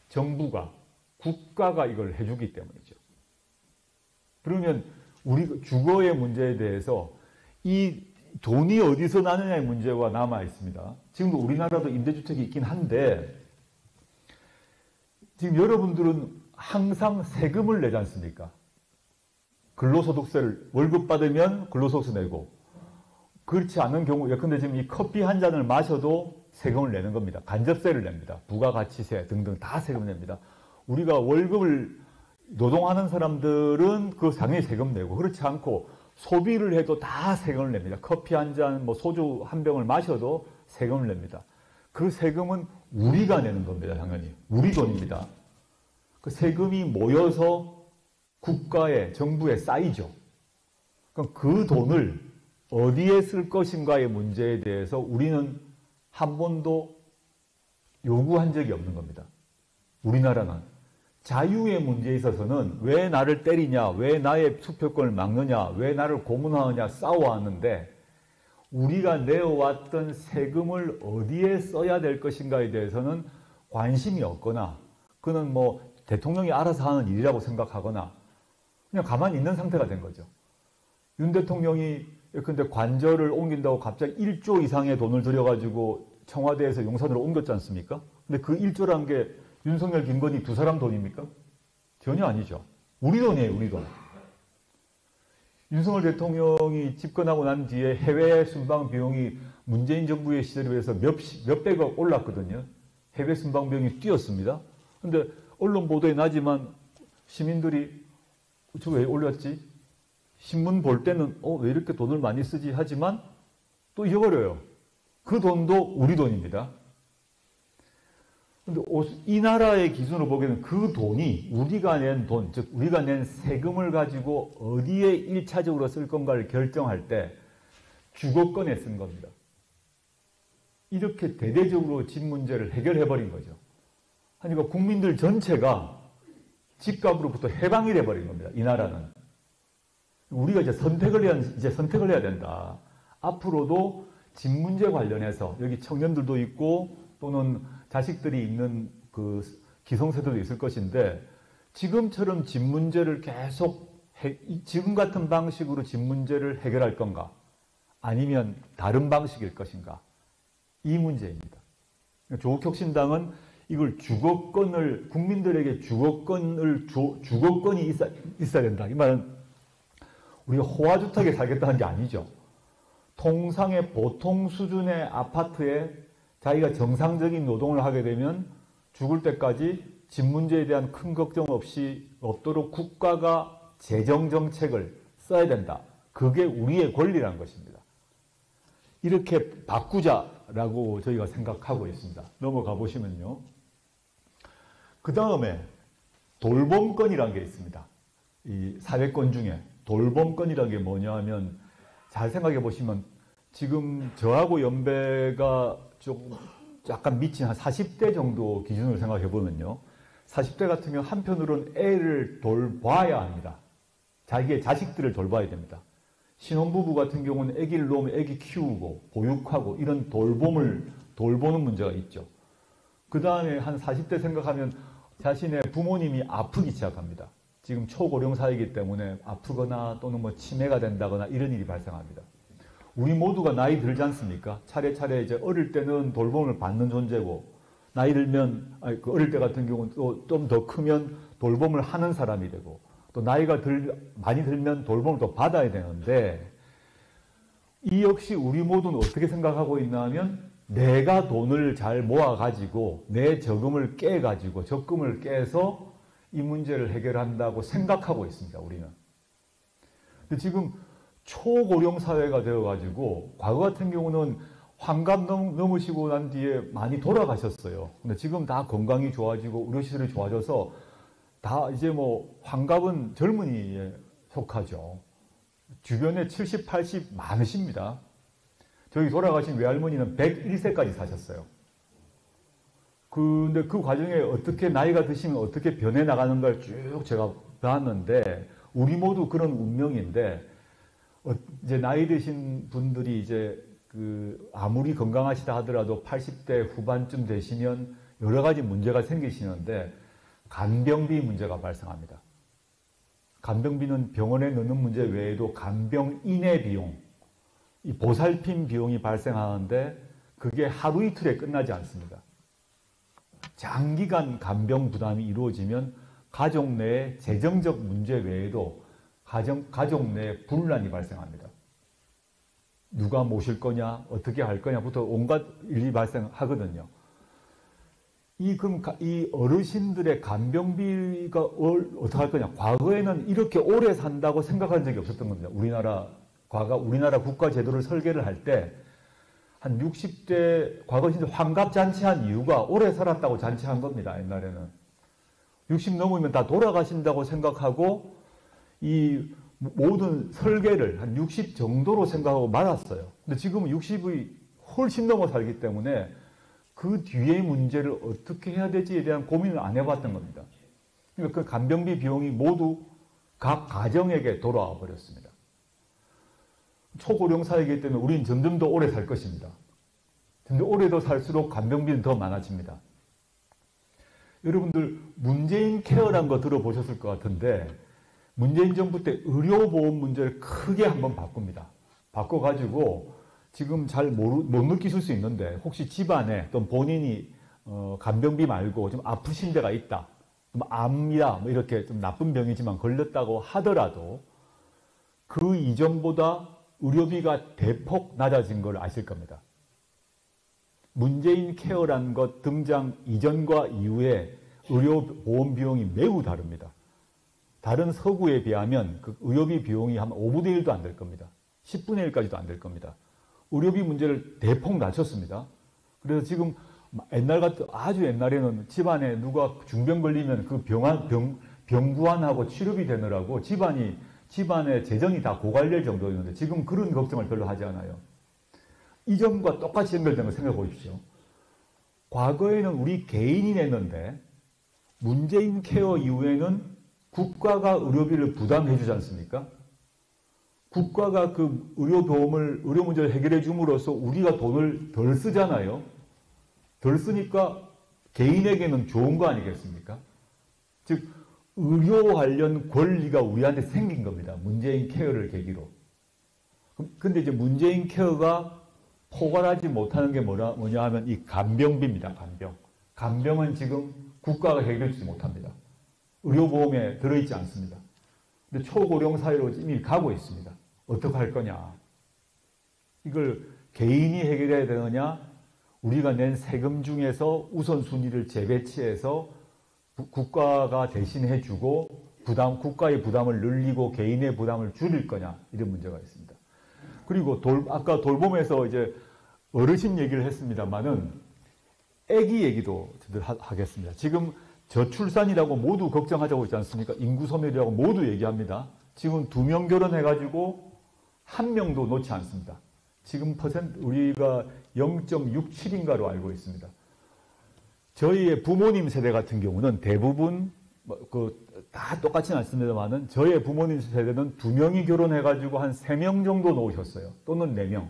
정부가 국가가 이걸 해주기 때문이죠. 그러면 우리 주거의 문제에 대해서 이 돈이 어디서 나느냐의 문제가 남아 있습니다. 지금도 우리나라도 임대주택이 있긴 한데 지금 여러분들은 항상 세금을 내지 않습니까? 근로소득세를 월급 받으면 근로소득세 내고 그렇지 않은 경우 예컨대 지금 이 커피 한 잔을 마셔도 세금을 내는 겁니다. 간접세를 냅니다. 부가가치세 등등 다 세금 냅니다. 우리가 월급을 노동하는 사람들은 그 당연히 세금 내고 그렇지 않고 소비를 해도 다 세금을 냅니다. 커피 한 잔, 소주 한 병을 마셔도 세금을 냅니다. 그 세금은 우리가 내는 겁니다. 당연히. 우리 돈입니다. 그 세금이 모여서 국가에, 정부에 쌓이죠. 그럼 그 돈을 어디에 쓸 것인가의 문제에 대해서 우리는 한 번도 요구한 적이 없는 겁니다. 우리나라는 자유의 문제에 있어서는 왜 나를 때리냐, 왜 나의 투표권을 막느냐, 왜 나를 고문하느냐 싸워왔는데 우리가 내어왔던 세금을 어디에 써야 될 것인가에 대해서는 관심이 없거나 그는 뭐 대통령이 알아서 하는 일이라고 생각하거나 그냥 가만히 있는 상태가 된 거죠. 윤 대통령이 근데 관절을 옮긴다고 갑자기 1조 이상의 돈을 들여가지고 청와대에서 용산으로 옮겼지 않습니까? 근데 그 1조란 게 윤석열, 김건희 두 사람 돈입니까? 전혀 아니죠. 우리 돈이에요, 우리 돈. 윤석열 대통령이 집권하고 난 뒤에 해외 순방 비용이 문재인 정부의 시절에 비해서 몇백억 올랐거든요. 해외 순방 비용이 뛰었습니다. 근데 언론 보도에 나지만 시민들이 저 왜 올렸지? 신문 볼 때는 왜 이렇게 돈을 많이 쓰지? 하지만 또 잊어버려요. 그 돈도 우리 돈입니다. 근데 이 나라의 기준으로 보기에는 그 돈이 우리가 낸 돈, 즉 우리가 낸 세금을 가지고 어디에 1차적으로 쓸 건가를 결정할 때 주거권에 쓴 겁니다. 이렇게 대대적으로 집 문제를 해결해버린 거죠. 그러니까 국민들 전체가 집값으로부터 해방이 돼버린 겁니다. 이 나라는. 우리가 이제 선택을 해야 된다. 앞으로도 집 문제 관련해서 여기 청년들도 있고 또는 자식들이 있는 그 기성세대도 있을 것인데 지금처럼 집 문제를 계속 지금 같은 방식으로 집 문제를 해결할 건가? 아니면 다른 방식일 것인가? 이 문제입니다. 조국혁신당은 이걸 주거권을 국민들에게 주거권이 있어야 된다. 이 말은 우리가 호화주택에 살겠다는 게 아니죠. 통상의 보통 수준의 아파트에 자기가 정상적인 노동을 하게 되면 죽을 때까지 집 문제에 대한 큰 걱정 없이 없도록 국가가 재정 정책을 써야 된다. 그게 우리의 권리라는 것입니다. 이렇게 바꾸자라고 저희가 생각하고 있습니다. 넘어가 보시면요. 그 다음에 돌봄권이라는 게 있습니다. 이 사회권 중에 돌봄권이라는 게 뭐냐 하면 잘 생각해 보시면 지금 저하고 연배가 좀 약간 미친 한 40대 정도 기준으로 생각해 보면요. 40대 같으면 한편으로는 애를 돌봐야 합니다. 자기의 자식들을 돌봐야 됩니다. 신혼부부 같은 경우는 아기를 놓으면 아기 키우고 보육하고 이런 돌보는 문제가 있죠. 그 다음에 한 40대 생각하면 자신의 부모님이 아프기 시작합니다. 지금 초고령 사회이기 때문에 아프거나 또는 뭐 치매가 된다거나 이런 일이 발생합니다. 우리 모두가 나이 들지 않습니까? 차례차례 이제 어릴 때는 돌봄을 받는 존재고 나이 들면 어릴 때 같은 경우는 또 좀 더 크면 돌봄을 하는 사람이 되고 또 나이가 많이 들면 돌봄을 또 받아야 되는데 이 역시 우리 모두는 어떻게 생각하고 있나 하면 내가 돈을 잘 모아가지고 내 적금을 깨서 이 문제를 해결한다고 생각하고 있습니다. 우리는. 근데 지금 초고령 사회가 되어가지고 과거 같은 경우는 환갑 넘으시고 난 뒤에 많이 돌아가셨어요. 근데 지금 다 건강이 좋아지고 의료시설이 좋아져서 다 이제 뭐 환갑은 젊은이에 속하죠. 주변에 70, 80 많으십니다. 저희 돌아가신 외할머니는 101세까지 사셨어요. 근데 그 과정에 어떻게 나이가 드시면 어떻게 변해 나가는가를 쭉 제가 봤는데 우리 모두 그런 운명인데 이제 나이 드신 분들이 이제 아무리 건강하시다 하더라도 80대 후반쯤 되시면 여러 가지 문제가 생기시는데 간병비 문제가 발생합니다. 간병비는 병원에 넣는 문제 외에도 간병 인해 비용, 이 보살핌 비용이 발생하는데 그게 하루 이틀에 끝나지 않습니다. 장기간 간병 부담이 이루어지면 가족 내의 재정적 문제 외에도 가족 내 분란이 발생합니다. 누가 모실 거냐, 어떻게 할 거냐부터 온갖 일이 발생하거든요. 그럼 이 어르신들의 간병비가 어떻게 할 거냐. 과거에는 이렇게 오래 산다고 생각한 적이 없었던 겁니다. 우리나라 국가 제도를 설계를 할 때 한 60대 과거 진짜 환갑 잔치한 이유가 오래 살았다고 잔치한 겁니다. 옛날에는 60 넘으면 다 돌아가신다고 생각하고 모든 설계를 한 60 정도로 생각하고 말았어요. 근데 지금은 60이 훨씬 넘어 살기 때문에 그 뒤의 문제를 어떻게 해야 될지에 대한 고민을 안 해봤던 겁니다. 그러니까 그 간병비 비용이 모두 각 가정에게 돌아와 버렸습니다. 초고령사이기 때문에 우리는 점점 더 오래 살 것입니다. 점점 오래도 살수록 간병비는 더 많아집니다. 여러분들 문재인 케어라는 거 들어보셨을 것 같은데 문재인 정부 때 의료보험 문제를 크게 한번 바꿉니다. 바꿔가지고 지금 잘 못 느끼실 수 있는데 혹시 집안에 또는 본인이 간병비 말고 좀 아프신 데가 있다. 암이다 뭐 이렇게 좀 나쁜 병이지만 걸렸다고 하더라도 그 이전보다 의료비가 대폭 낮아진 걸 아실 겁니다. 문재인 케어라는 것 등장 이전과 이후에 의료보험 비용이 매우 다릅니다. 다른 서구에 비하면 그 의료비 비용이 한 5분의 1도 안 될 겁니다. 10분의 1까지도 안 될 겁니다. 의료비 문제를 대폭 낮췄습니다. 그래서 지금 옛날 같은 아주 옛날에는 집안에 누가 중병 걸리면 그 병구안하고 치료비 되느라고 집안의 재정이 다 고갈될 정도였는데 지금 그런 걱정을 별로 하지 않아요. 이전과 똑같이 연결된 걸 생각해 보십시오. 과거에는 우리 개인이 냈는데 문재인 케어 이후에는 국가가 의료비를 부담해 주지 않습니까? 국가가 그 의료 문제를 해결해 줌으로써 우리가 돈을 덜 쓰잖아요. 덜 쓰니까 개인에게는 좋은 거 아니겠습니까? 즉 의료 관련 권리가 우리한테 생긴 겁니다. 문재인 케어를 계기로. 근데 이제 문재인 케어가 포괄하지 못하는 게 뭐냐 하면 이 간병비입니다. 간병은 지금 국가가 해결해 주지 못합니다. 의료보험에 들어있지 않습니다. 근데 초고령 사회로 이미 가고 있습니다. 어떻게 할 거냐? 이걸 개인이 해결해야 되느냐? 우리가 낸 세금 중에서 우선순위를 재배치해서 국가가 대신해 주고 국가의 부담을 늘리고 개인의 부담을 줄일 거냐? 이런 문제가 있습니다. 그리고 아까 돌봄에서 이제 어르신 얘기를 했습니다만은 아기 얘기도 하겠습니다. 지금 저출산이라고 모두 걱정하자고 있지 않습니까? 인구 소멸이라고 모두 얘기합니다. 지금 2명 결혼해가지고 1명도 놓지 않습니다. 지금 우리가 0.67인가로 알고 있습니다. 저희의 부모님 세대 같은 경우는 대부분 다 똑같지는 않습니다만은 저의 부모님 세대는 2명이 결혼해가지고 한 3명 정도 놓으셨어요. 또는 4명.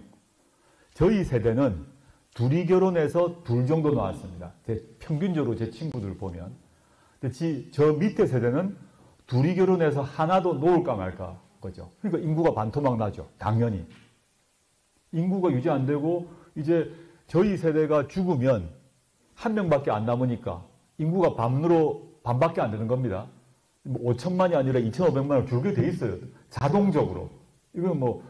저희 세대는 둘이 결혼해서 2 정도 나왔습니다. 평균적으로 제 친구들 보면. 근데 저 밑에 세대는 둘이 결혼해서 하나도 놓을까 말까 거죠. 그러니까 인구가 반토막 나죠. 당연히. 인구가 유지 안 되고 이제 저희 세대가 죽으면 1명밖에 안 남으니까 인구가 반밖에 안 되는 겁니다. 5천만이 아니라 2,500만을 줄게 돼 있어요. 자동적으로. 이건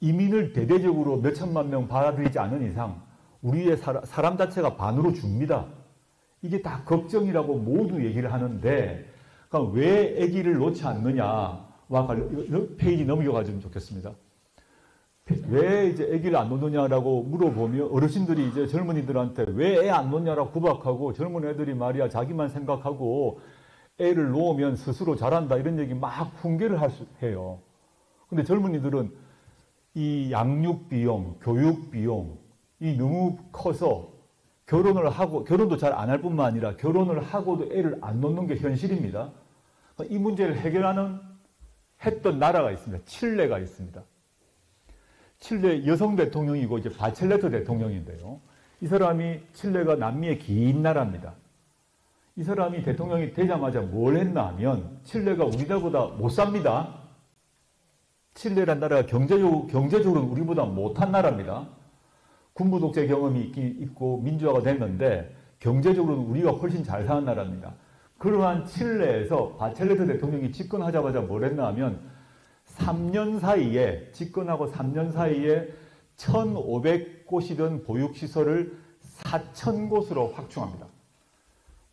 이민을 대대적으로 몇 천만 명 받아들이지 않은 이상 우리의 사람 자체가 반으로 줍니다. 이게 다 걱정이라고 모두 얘기를 하는데 그러니까 왜 아기를 놓지 않느냐와 관련 페이지 넘겨가주면 좋겠습니다. 왜 이제 아기를 안 놓느냐라고 물어보면 어르신들이 이제 젊은이들한테 왜 애 안 놓냐라고 구박하고 젊은 애들이 말이야 자기만 생각하고 애를 놓으면 스스로 자란다 이런 얘기 막 훈계를 해요. 근데 젊은이들은 이 양육 비용, 교육 비용 이 너무 커서 결혼도 잘 안 할 뿐만 아니라 결혼을 하고도 애를 안 놓는 게 현실입니다. 이 문제를 했던 나라가 있습니다. 칠레가 있습니다. 칠레 여성 대통령이고 이제 바첼레트 대통령인데요. 이 사람이 칠레가 남미의 긴 나라입니다. 이 사람이 대통령이 되자마자 뭘 했나 하면 칠레가 우리나라보다 못 삽니다. 칠레란 나라가 경제적으로는 우리보다 못한 나라입니다. 군부 독재 경험이 있고 민주화가 됐는데 경제적으로는 우리가 훨씬 잘 사는 나라입니다. 그러한 칠레에서 바첼레트 대통령이 집권하자마자 뭘 했나 하면 3년 사이에 집권하고 3년 사이에 1,500곳이던 보육시설을 4,000곳으로 확충합니다.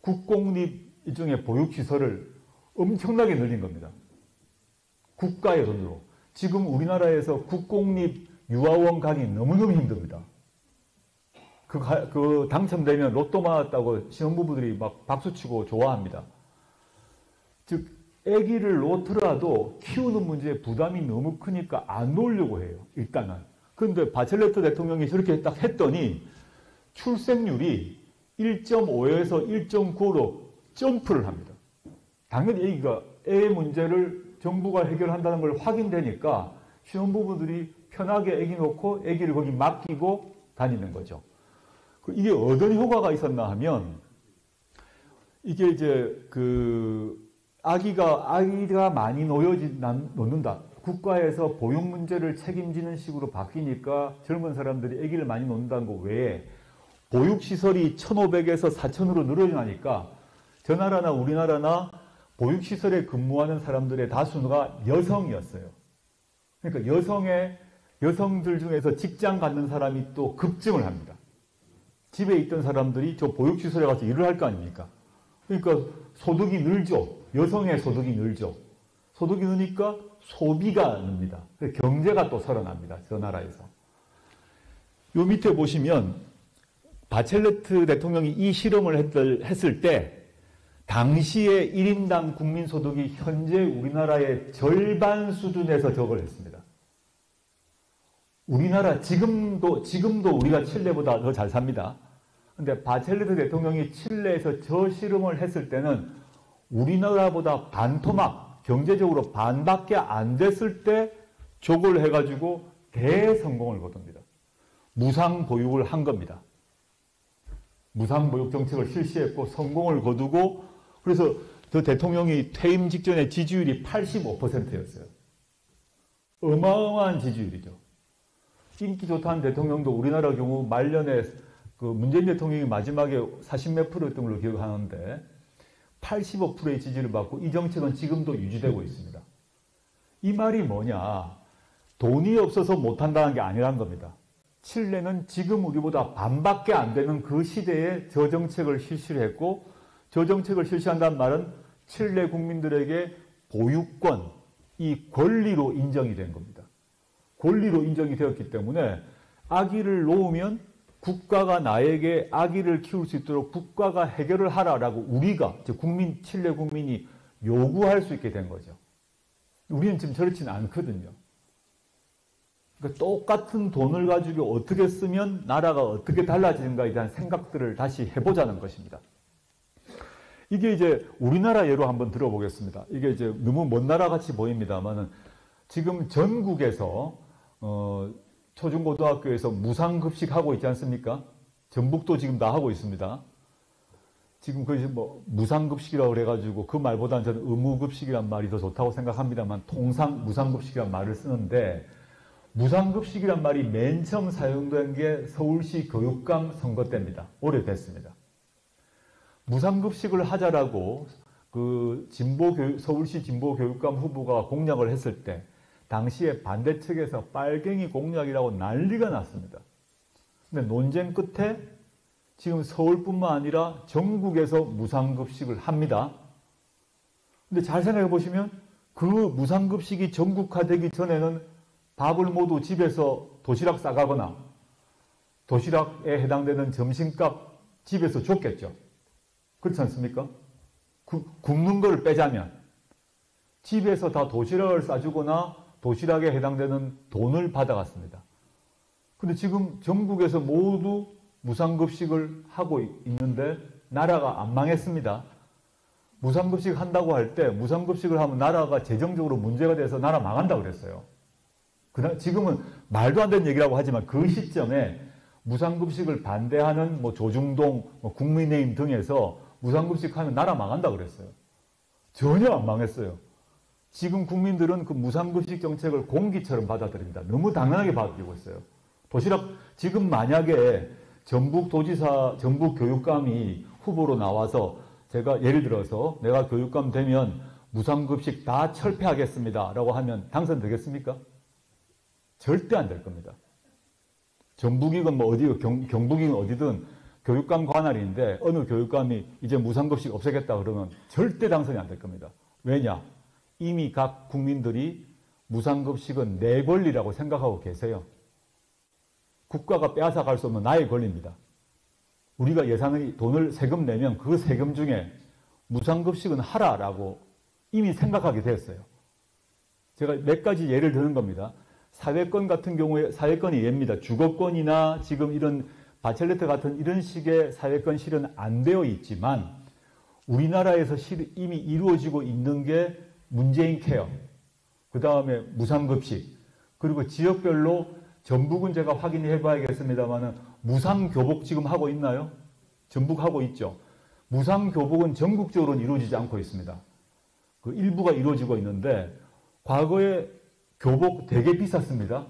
국공립 일종의 보육시설을 엄청나게 늘린 겁니다. 국가의 돈으로. 지금 우리나라에서 국공립 유아원 가기 너무너무 힘듭니다. 당첨되면 로또 맞았다고 신혼부부들이 막 박수치고 좋아합니다. 즉 아기를 놓더라도 키우는 문제에 부담이 너무 크니까 안 놓으려고 해요. 일단은. 그런데 바첼레트 대통령이 저렇게 딱 했더니 출생률이 1.5에서 1.9로 점프를 합니다. 당연히 아기가 애 문제를 정부가 해결한다는 걸 확인되니까 신혼부부들이 편하게 아기 놓고 아기를 거기 맡기고 다니는 거죠. 이게 어떤 효과가 있었나 하면 이게 이제 아기가 많이 놓는다. 국가에서 보육 문제를 책임지는 식으로 바뀌니까 젊은 사람들이 아기를 많이 놓는다는 거 외에 보육시설이 1,500에서 4,000으로 늘어나니까 저 나라나 우리나라나 보육시설에 근무하는 사람들의 다수가 여성이었어요. 그러니까 여성들 중에서 직장 갖는 사람이 또 급증을 합니다. 집에 있던 사람들이 저 보육시설에 가서 일을 할 거 아닙니까? 그러니까 소득이 늘죠. 여성의 소득이 늘죠. 소득이 느니까 소비가 늡니다. 경제가 또 살아납니다. 저 나라에서. 요 밑에 보시면 바첼레트 대통령이 이 실험을 했을 때 당시에 1인당 국민소득이 현재 우리나라의 절반 수준에서 저걸 했습니다. 우리나라 지금도 우리가 칠레보다 더 잘 삽니다. 근데 바첼레트 대통령이 칠레에서 저 실험을 했을 때는 우리나라보다 반토막, 경제적으로 반밖에 안 됐을 때 저걸 해가지고 대성공을 거둡니다. 무상보육을 한 겁니다. 무상보육 정책을 실시했고 성공을 거두고 그래서 저 대통령이 퇴임 직전에 지지율이 85%였어요. 어마어마한 지지율이죠. 인기 좋다는 대통령도 우리나라 경우 말년에 문재인 대통령이 마지막에 40몇 %였던 걸로 기억하는데 85%의 지지를 받고 이 정책은 지금도 유지되고 있습니다. 이 말이 뭐냐? 돈이 없어서 못한다는 게 아니란 겁니다. 칠레는 지금 우리보다 반밖에 안 되는 그 시대에 저 정책을 실시를 했고 저 정책을 실시한다는 말은 칠레 국민들에게 보육권, 이 권리로 인정이 된 겁니다. 권리로 인정이 되었기 때문에 아기를 놓으면 국가가 나에게 아기를 키울 수 있도록 국가가 해결을 하라라고 우리가, 칠레 국민이 요구할 수 있게 된 거죠. 우리는 지금 저렇지는 않거든요. 그러니까 똑같은 돈을 가지고 어떻게 쓰면 나라가 어떻게 달라지는가에 대한 생각들을 다시 해보자는 것입니다. 이게 이제 우리나라 예로 한번 들어보겠습니다. 이게 이제 너무 먼 나라 같이 보입니다만은 지금 전국에서 초중고등학교에서 무상급식 하고 있지 않습니까? 전북도 지금 다 하고 있습니다. 지금 그 무상급식이라고 그래가지고 그 말보다는 저는 의무급식이란 말이 더 좋다고 생각합니다만 통상 무상급식이란 말을 쓰는데 무상급식이란 말이 맨 처음 사용된 게 서울시 교육감 선거 때입니다. 오래됐습니다. 무상급식을 하자라고 서울시 진보교육감 후보가 공약을 했을 때 당시에 반대측에서 빨갱이 공약이라고 난리가 났습니다. 근데 논쟁 끝에 지금 서울뿐만 아니라 전국에서 무상급식을 합니다. 근데 잘 생각해 보시면 그 무상급식이 전국화되기 전에는 밥을 모두 집에서 도시락 싸가거나 도시락에 해당되는 점심값 집에서 줬겠죠. 그렇지 않습니까? 굶는 걸 빼자면 집에서 다 도시락을 싸주거나 도시락에 해당되는 돈을 받아갔습니다. 근데 지금 전국에서 모두 무상급식을 하고 있는데 나라가 안 망했습니다. 무상급식 한다고 할 때 무상급식을 하면 나라가 재정적으로 문제가 돼서 나라 망한다고 그랬어요. 지금은 말도 안 되는 얘기라고 하지만 그 시점에 무상급식을 반대하는 조중동, 국민의힘 등에서 무상급식 하면 나라 망한다고 그랬어요. 전혀 안 망했어요. 지금 국민들은 그 무상급식 정책을 공기처럼 받아들입니다. 너무 당연하게 받아들이고 있어요. 지금 만약에 전북도지사, 전북교육감이 후보로 나와서 제가 예를 들어서 내가 교육감 되면 무상급식 다 철폐하겠습니다 라고 하면 당선되겠습니까? 절대 안 될 겁니다. 전북이건 경북이건 어디든 교육감 관할인데 어느 교육감이 이제 무상급식 없애겠다 그러면 절대 당선이 안 될 겁니다. 왜냐? 이미 각 국민들이 무상급식은 내 권리라고 생각하고 계세요. 국가가 빼앗아 갈 수 없는 나의 권리입니다. 우리가 세금 내면 그 세금 중에 무상급식은 하라라고 이미 생각하게 되었어요. 제가 몇 가지 예를 드는 겁니다. 사회권 같은 경우에 사회권이 예입니다. 주거권이나 지금 이런 바첼레트 같은 이런 식의 사회권 실현 안 되어 있지만 우리나라에서 이미 이루어지고 있는 게 문재인 케어, 그 다음에 무상급식, 그리고 지역별로 전북은 제가 확인해 봐야겠습니다만 무상교복 지금 하고 있나요? 전북 하고 있죠. 무상교복은 전국적으로는 이루어지지 않고 있습니다. 그 일부가 이루어지고 있는데 과거에 교복 되게 비쌌습니다.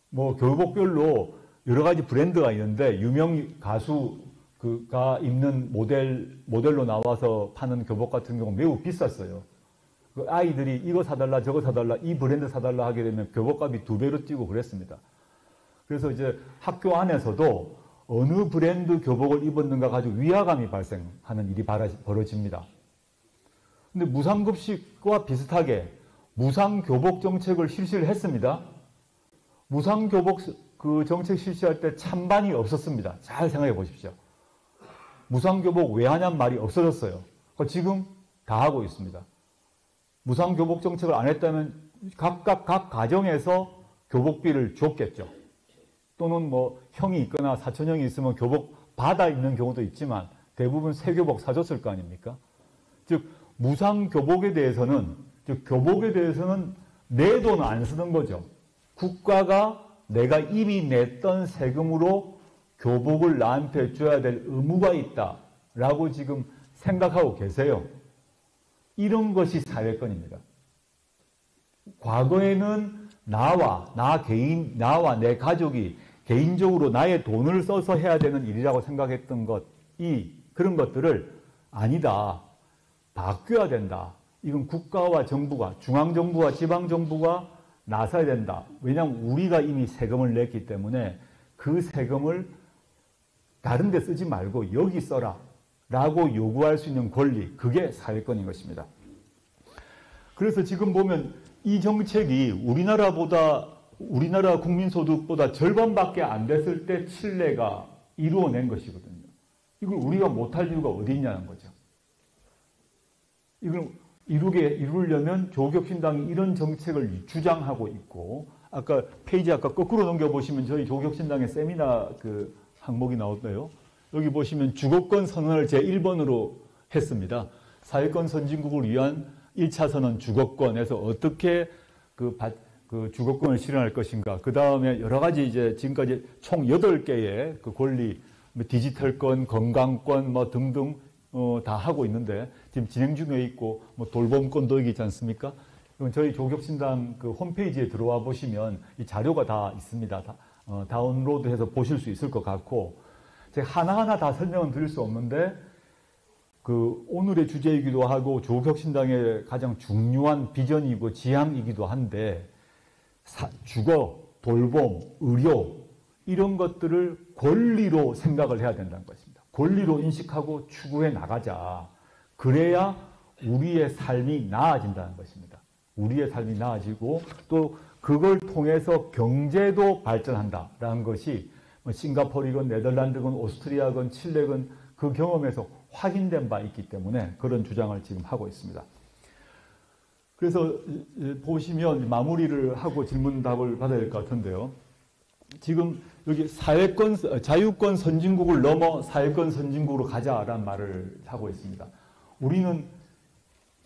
뭐 교복별로 여러 가지 브랜드가 있는데 유명 가수가 입는 모델로 나와서 파는 교복 같은 경우 매우 비쌌어요. 그 아이들이 이거 사달라 저거 사달라 이 브랜드 사달라 하게 되면 교복값이 2배로 뛰고 그랬습니다. 그래서 이제 학교 안에서도 어느 브랜드 교복을 입었는가 가지고 위화감이 발생하는 일이 벌어집니다. 근데 무상급식과 비슷하게 무상교복 정책을 실시를 했습니다. 무상교복 그 정책 실시할 때 찬반이 없었습니다. 잘 생각해 보십시오. 무상교복 왜 하냔 말이 없어졌어요. 지금 다 하고 있습니다. 무상교복 정책을 안 했다면 각 가정에서 교복비를 줬겠죠. 또는 뭐 형이 있거나 사촌형이 있으면 교복 받아 입는 경우도 있지만 대부분 새 교복 사줬을 거 아닙니까? 즉 무상교복에 대해서는 내 돈 안 쓰는 거죠. 국가가 내가 이미 냈던 세금으로 교복을 나한테 줘야 될 의무가 있다라고 지금 생각하고 계세요. 이런 것이 사회권입니다. 과거에는 나와 내 가족이 개인적으로 나의 돈을 써서 해야 되는 일이라고 생각했던 그런 것들을 아니다. 바뀌어야 된다. 이건 국가와 정부가, 중앙정부와 지방정부가 나서야 된다. 왜냐하면 우리가 이미 세금을 냈기 때문에 그 세금을 다른 데 쓰지 말고 여기 써라 라고 요구할 수 있는 권리, 그게 사회권인 것입니다. 그래서 지금 보면 이 정책이 우리나라 국민소득보다 절반밖에 안 됐을 때 칠레가 이루어낸 것이거든요. 이걸 우리가 못할 이유가 어디 있냐는 거죠. 이걸 이루려면 조국혁신당이 이런 정책을 주장하고 있고, 아까 거꾸로 넘겨보시면 저희 조국혁신당의 세미나 그 항목이 나오네요. 여기 보시면 주거권 선언을 제1번으로 했습니다. 사회권 선진국을 위한 1차 선언 주거권에서 어떻게 그 주거권을 실현할 것인가. 그 다음에 여러 가지 이제 지금까지 총 8개의 그 권리, 디지털권, 건강권 뭐 등등 다 하고 있는데 지금 진행 중에 있고 뭐 돌봄권도 여기 있지 않습니까? 이건 저희 조국혁신당 그 홈페이지에 들어와 보시면 이 자료가 다 있습니다. 다운로드해서 보실 수 있을 것 같고 제가 하나하나 다 설명은 드릴 수 없는데 그 오늘의 주제이기도 하고 조국혁신당의 가장 중요한 비전이고 지향이기도 한데 주거, 돌봄, 의료 이런 것들을 권리로 생각을 해야 된다는 것입니다. 권리로 인식하고 추구해 나가자. 그래야 우리의 삶이 나아진다는 것입니다. 우리의 삶이 나아지고 또 그걸 통해서 경제도 발전한다라는 것이 싱가포르건 네덜란드건 오스트리아건 칠레건 그 경험에서 확인된 바 있기 때문에 그런 주장을 지금 하고 있습니다. 그래서 보시면 마무리를 하고 질문답을 받아야 될 것 같은데요. 지금 여기 자유권 선진국을 넘어 사회권 선진국으로 가자라는 말을 하고 있습니다. 우리는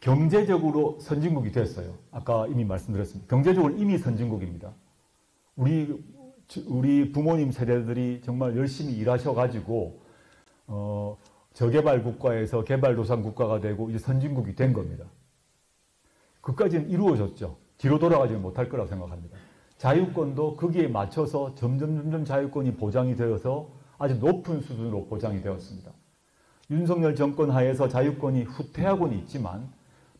경제적으로 선진국이 됐어요. 아까 이미 말씀드렸습니다. 경제적으로 이미 선진국입니다. 우리 부모님 세대들이 정말 열심히 일하셔가지고 저개발 국가에서 개발도상 국가가 되고 이제 선진국이 된 겁니다. 그까지는 이루어졌죠. 뒤로 돌아가지는 못할 거라고 생각합니다. 자유권도 거기에 맞춰서 점점 자유권이 보장이 되어서 아주 높은 수준으로 보장이 되었습니다. 윤석열 정권 하에서 자유권이 후퇴하고는 있지만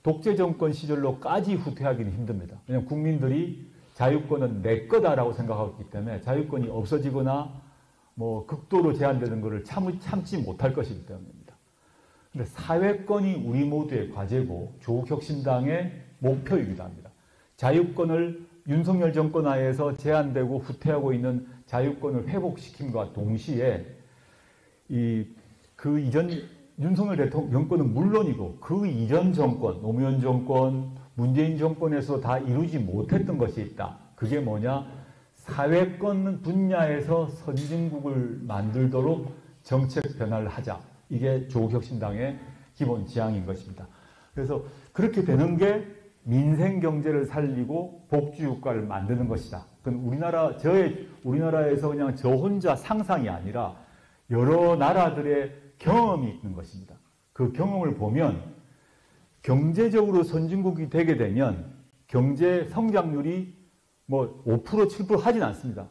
독재 정권 시절로까지 후퇴하기는 힘듭니다. 왜냐하면 국민들이 자유권은 내 거다라고 생각하기 때문에 자유권이 없어지거나 뭐 극도로 제한되는 것을 참지 못할 것이기 때문입니다. 그런데 사회권이 우리 모두의 과제고 조국혁신당의 목표이기도 합니다. 자유권을 윤석열 정권 하에서 제한되고 후퇴하고 있는 자유권을 회복시킴과 동시에 그 이전 윤석열 대통령 정권은 물론이고 그 이전 정권, 노무현 정권, 문재인 정권에서 다 이루지 못했던 것이 있다. 그게 뭐냐? 사회권 분야에서 선진국을 만들도록 정책 변화를 하자. 이게 조국혁신당의 기본 지향인 것입니다. 그래서 그렇게 되는 게 민생 경제를 살리고 복지국가를 만드는 것이다. 그건 우리나라에서 그냥 저 혼자 상상이 아니라 여러 나라들의 경험이 있는 것입니다. 그 경험을 보면 경제적으로 선진국이 되게 되면 경제 성장률이 뭐 5%, 7% 하진 않습니다.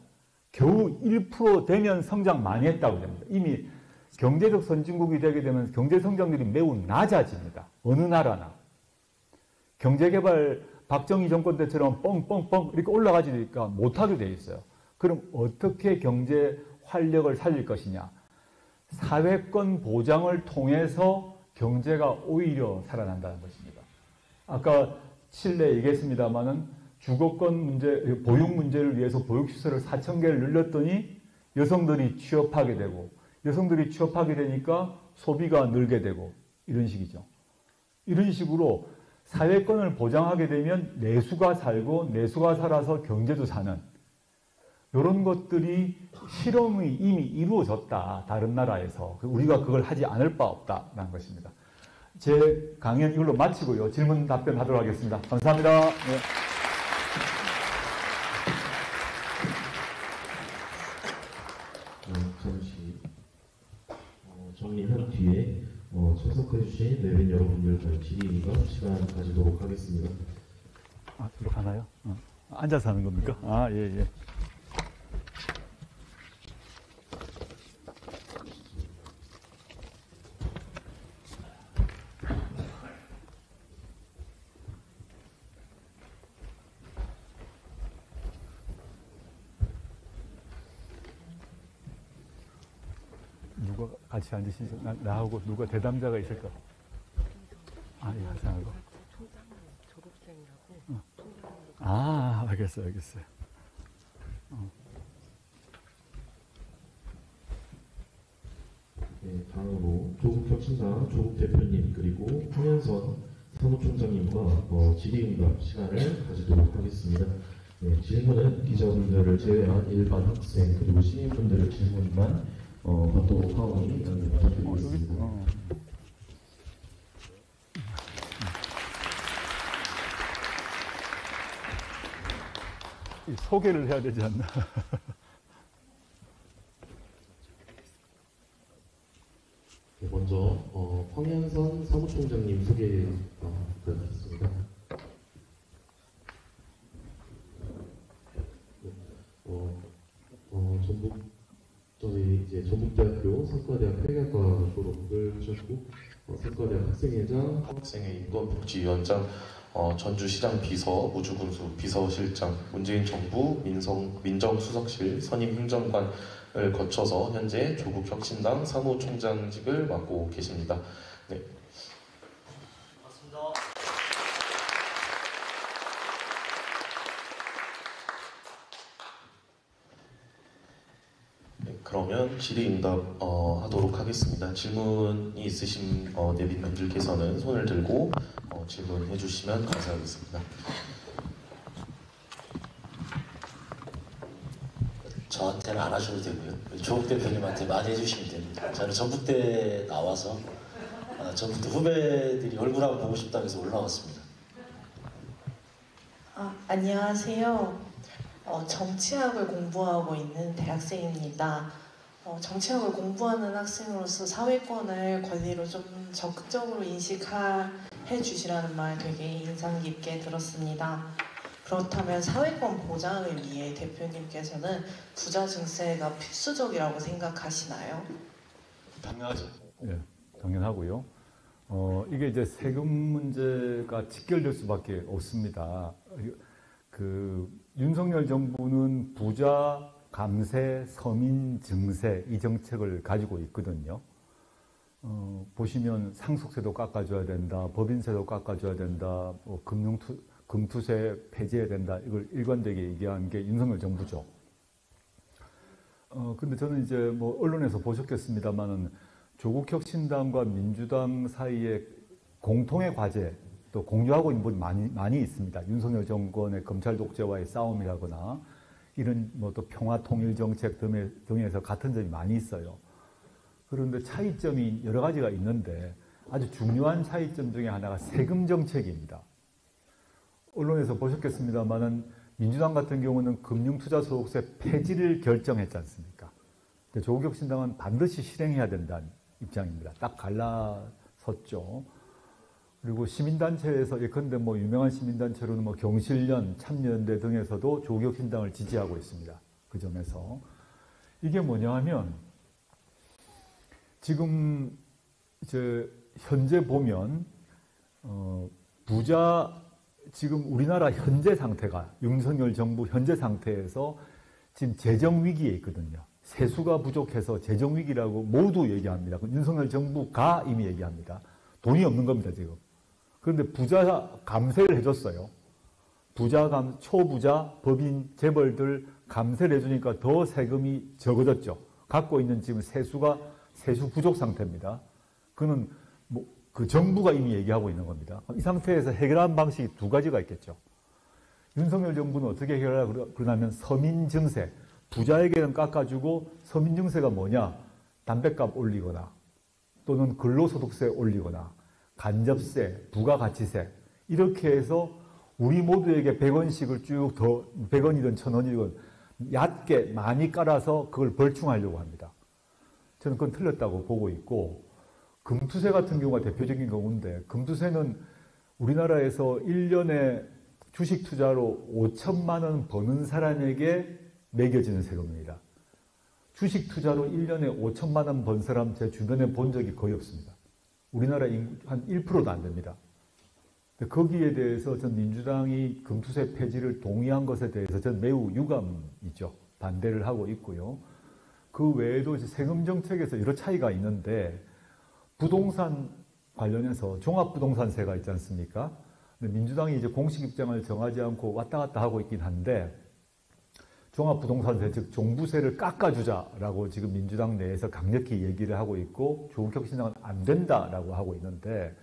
겨우 1% 되면 성장 많이 했다고 합니다. 이미 경제적 선진국이 되게 되면 경제 성장률이 매우 낮아집니다. 어느 나라나. 경제개발 박정희 정권 때처럼 뻥뻥뻥 이렇게 올라가지니까 못하게 돼 있어요. 그럼 어떻게 경제 활력을 살릴 것이냐? 사회권 보장을 통해서 경제가 오히려 살아난다는 것입니다. 아까 칠레 얘기했습니다마는 주거권 문제, 보육 문제를 위해서 보육시설을 4,000개를 늘렸더니 여성들이 취업하게 되고 여성들이 취업하게 되니까 소비가 늘게 되고 이런 식이죠. 이런 식으로 사회권을 보장하게 되면 내수가 살고 내수가 살아서 경제도 사는 이런 것들이 실험이 이미 이루어졌다. 다른 나라에서. 우리가 그걸 하지 않을 바 없다라는 것입니다. 제 강연 이걸로 마치고요. 질문 답변하도록 하겠습니다. 감사합니다. 네. 잠시 정리한 뒤에 참석해주신 내빈 여러분들과 질의응답 시간 가지도록 하겠습니다. 아, 이거 가나요? 앉아서 하는 겁니까? 아, 예, 예. 누가 같이 앉으시죠? 나하고 누가 대담자가 있을까? 아, 예, 하상하고. 아, 알겠어요. 네, 다음으로 조국혁신당 조국 대표님 그리고 황현선 사무총장님과 질의응답 시간을 가지도록 하겠습니다. 네, 질문은 기자분들을 제외한 일반 학생 그리고 시민분들의 질문만 받도록 하오니 부탁드리겠습니다. 소개를 해야 되지 않나? 네, 먼저 황현선 사무총장님 소개 부탁드리겠습니다. 전북대학교 성과대학 회계학과 졸업을 하셨고 성과대학 학생회장, 학생회 인권복지위원장, 전주시장 비서, 우주군수 비서실장, 문재인 정부 민정수석실 선임 행정관을 거쳐서 현재 조국혁신당 사무총장직을 맡고 계십니다. 네. 반갑습니다. 네, 그러면 질의응답 하도록 하겠습니다. 질문이 있으신 내빈분들께서는 손을 들고 질문해 주시면 감사하겠습니다. 저한테는 안 하셔도 되고요. 조국 대표님한테 많이 해주시면 됩니다. 저는 전북대 나와서 전북대 후배들이 얼굴 한번 보고 싶다고 해서 올라왔습니다. 안녕하세요. 정치학을 공부하고 있는 대학생입니다. 정치학을 공부하는 학생으로서 사회권을 권리로 좀 적극적으로 인식해 주시라는 말 되게 인상 깊게 들었습니다. 그렇다면 사회권 보장을 위해 대표님께서는 부자 증세가 필수적이라고 생각하시나요? 당연하죠. 예, 당연하고요. 이게 이제 세금 문제가 직결될 수밖에 없습니다. 윤석열 정부는 부자 감세, 서민 증세 이 정책을 가지고 있거든요. 보시면 상속세도 깎아줘야 된다, 법인세도 깎아줘야 된다, 금투세 폐지해야 된다. 이걸 일관되게 얘기한 게 윤석열 정부죠. 근데 저는 이제 언론에서 보셨겠습니다만은 조국혁신당과 민주당 사이에 공통의 과제, 또 공유하고 있는 부분이 많이 있습니다. 윤석열 정권의 검찰 독재와의 싸움이라거나 이런 뭐 또 평화 통일 정책 등에서 같은 점이 많이 있어요. 그런데 차이점이 여러 가지가 있는데 아주 중요한 차이점 중에 하나가 세금 정책입니다. 언론에서 보셨겠습니다만은 민주당 같은 경우는 금융투자소득세 폐지를 결정했지 않습니까? 근데 조국혁신당은 반드시 실행해야 된다는 입장입니다. 딱 갈라섰죠. 그리고 시민단체에서 예컨대 뭐 유명한 시민단체로는 뭐 경실련, 참여연대 등에서도 조국혁신당을 지지하고 있습니다. 그 점에서 이게 뭐냐 하면 지금 이제 현재 보면 지금 우리나라 현재 상태가 윤석열 정부 현재 상태에서 지금 재정 위기에 있거든요. 세수가 부족해서 재정 위기라고 모두 얘기합니다. 윤석열 정부가 이미 얘기합니다. 돈이 없는 겁니다, 지금. 그런데 부자 감세를 해줬어요. 초부자, 법인, 재벌들 감세를 해주니까 더 세금이 적어졌죠. 갖고 있는 지금 세수 부족 상태입니다. 그는 그 정부가 이미 얘기하고 있는 겁니다. 이 상태에서 해결하는 방식이 두 가지가 있겠죠. 윤석열 정부는 어떻게 해결하려고 그러냐면 서민 증세, 부자에게는 깎아주고 서민 증세가 뭐냐? 담뱃값 올리거나 또는 근로소득세 올리거나 간접세, 부가가치세 이렇게 해서 우리 모두에게 100원씩을 쭉 더 100원이든 1000원이든 얕게 많이 깔아서 그걸 벌충하려고 합니다. 저는 그건 틀렸다고 보고 있고 금투세 같은 경우가 대표적인 경우인데 금투세는 우리나라에서 1년에 주식 투자로 5천만 원 버는 사람에게 매겨지는 세금입니다. 주식 투자로 1년에 5천만 원 번 사람 제 주변에 본 적이 거의 없습니다. 우리나라 인구 한 1%도 안 됩니다. 거기에 대해서 전 민주당이 금투세 폐지를 동의한 것에 대해서 전 매우 유감이죠. 반대를 하고 있고요. 그 외에도 세금 정책에서 여러 차이가 있는데 부동산 관련해서 종합부동산세가 있지 않습니까? 근데 민주당이 이제 공식 입장을 정하지 않고 왔다 갔다 하고 있긴 한데 종합부동산세 즉 종부세를 깎아주자라고 지금 민주당 내에서 강력히 얘기를 하고 있고 조국혁신당은 안 된다라고 하고 있는데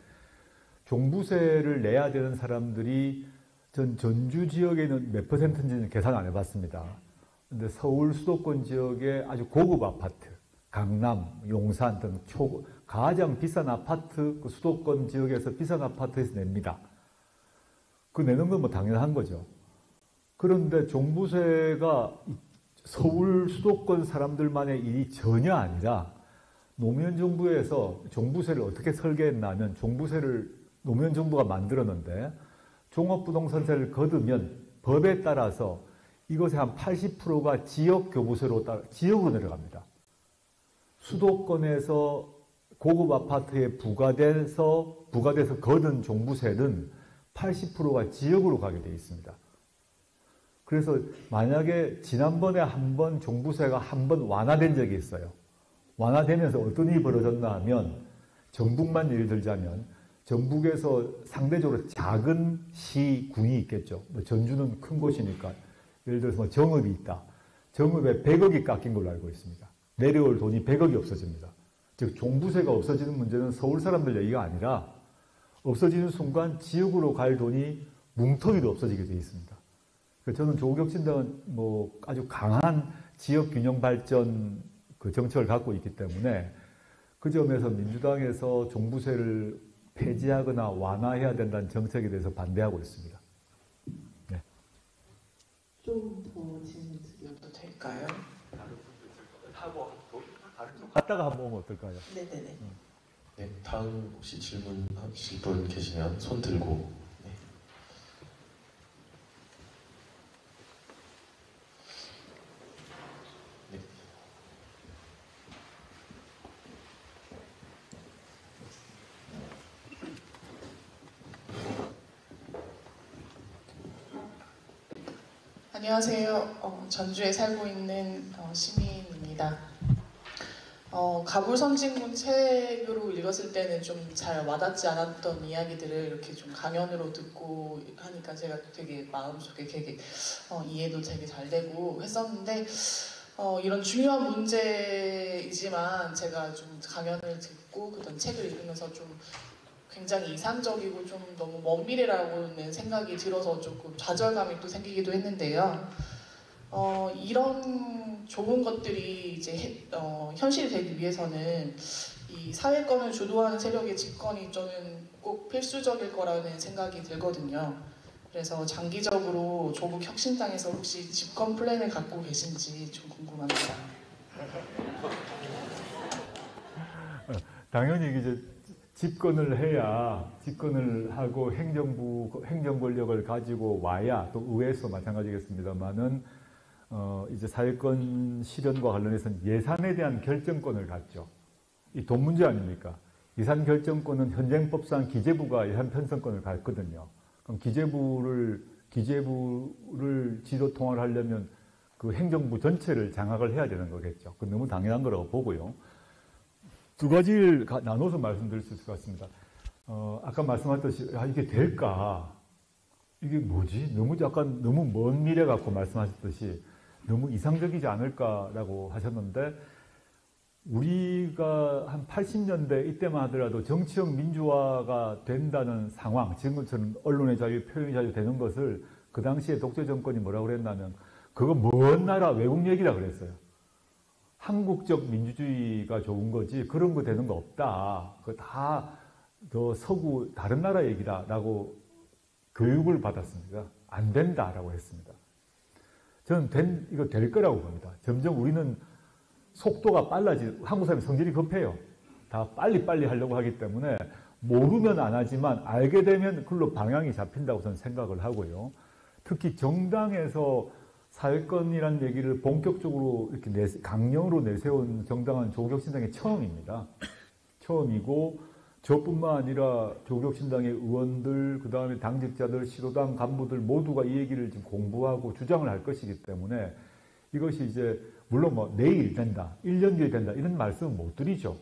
종부세를 내야 되는 사람들이 전 전주 지역에는 몇 %인지는 계산 안 해봤습니다. 근데 서울 수도권 지역의 아주 고급 아파트, 강남, 용산 등 가장 비싼 아파트, 그 수도권 지역에서 비싼 아파트에서 냅니다. 그 내는 건 뭐 당연한 거죠. 그런데 종부세가 서울 수도권 사람들만의 일이 전혀 아니라 노무현 정부에서 종부세를 어떻게 설계했냐면 종부세를 노무현 정부가 만들었는데 종합부동산세를 거두면 법에 따라서 이것의 한 80%가 지역교부세로 지역으로 내려갑니다. 수도권에서 고급 아파트에 부과돼서 거둔 종부세는 80%가 지역으로 가게 되어 있습니다. 그래서 만약에 지난번에 한 번 종부세가 한 번 완화된 적이 있어요. 완화되면서 어떤 일이 벌어졌나 하면 전북만 예를 들자면 전북에서 상대적으로 작은 시, 군이 있겠죠. 전주는 큰 곳이니까 예를 들어서 정읍이 있다. 정읍에 100억이 깎인 걸로 알고 있습니다. 내려올 돈이 100억이 없어집니다. 즉 종부세가 없어지는 문제는 서울 사람들 얘기가 아니라 없어지는 순간 지역으로 갈 돈이 뭉텅이도 없어지게 되어 있습니다. 저는 조국혁신당은 뭐 아주 강한 지역 균형 발전 그 정책을 갖고 있기 때문에 그 점에서 민주당에서 종부세를 폐지하거나 완화해야 된다는 정책에 대해서 반대하고 있습니다. 네. 좀 더 질문 드려도 될까요? 갔다가 한번 오면 어떨까요? 네네네. 네, 다음 혹시 질문하실 분 계시면 손 들고. 네. 네. 안녕하세요. 전주에 살고 있는 시민입니다. 가불 선진군 책으로 읽었을 때는 좀 잘 와닿지 않았던 이야기들을 이렇게 좀 강연으로 듣고 하니까 제가 되게 마음속에 되게 이해도 되게 잘 되고 했었는데 이런 중요한 문제이지만 제가 좀 강연을 듣고 그런 책을 읽으면서 좀 굉장히 이상적이고 좀 너무 먼 미래라고는 생각이 들어서 조금 좌절감이 또 생기기도 했는데요. 이런 좋은 것들이 이제 현실이 되기 위해서는 이 사회권을 주도하는 세력의 집권이 저는 꼭 필수적일 거라는 생각이 들거든요. 그래서 장기적으로 조국 혁신당에서 혹시 집권 플랜을 갖고 계신지 좀 궁금합니다. 당연히 이제 집권을 해야 집권을 하고 행정 권력을 가지고 와야 또 의회에서 마찬가지겠습니다만은 이제 사회권 실현과 관련해서는 예산에 대한 결정권을 갖죠. 이 돈 문제 아닙니까? 예산 결정권은 현행법상 기재부가 예산 편성권을 갖거든요. 그럼 기재부를 지도 통화를 하려면 그 행정부 전체를 장악을 해야 되는 거겠죠. 그건 너무 당연한 거라고 보고요. 두 가지를 나눠서 말씀드릴 수 있을 것 같습니다. 아까 말씀하셨듯이 이게 될까? 이게 뭐지? 너무 먼 미래 갖고 말씀하셨듯이 너무 이상적이지 않을까라고 하셨는데 우리가 한 80년대 이때만 하더라도 정치적 민주화가 된다는 상황, 지금처럼 언론의 자유, 표현의 자유 되는 것을 그 당시에 독재 정권이 뭐라고 그랬냐면 그거 먼 나라 외국 얘기라 그랬어요. 한국적 민주주의가 좋은 거지 그런 거 되는 거 없다. 그거 다 더 서구 다른 나라 얘기다라고 교육을 받았습니다. 안 된다라고 했습니다. 저는 이거 될 거라고 봅니다. 점점 우리는 속도가 한국 사람이 성질이 급해요. 다 빨리빨리 하려고 하기 때문에 모르면 안 하지만 알게 되면 그걸로 방향이 잡힌다고 저는 생각을 하고요. 특히 정당에서 사회권이라는 얘기를 본격적으로 이렇게 강령으로 내세운 정당은 조국혁신당이 처음입니다. 처음이고 저뿐만 아니라 조국혁신당의 의원들, 그 다음에 당직자들, 시도당 간부들 모두가 이 얘기를 지금 공부하고 주장을 할 것이기 때문에 이것이 이제 물론 뭐 내일 된다, 1년 뒤에 된다 이런 말씀은 못 드리죠.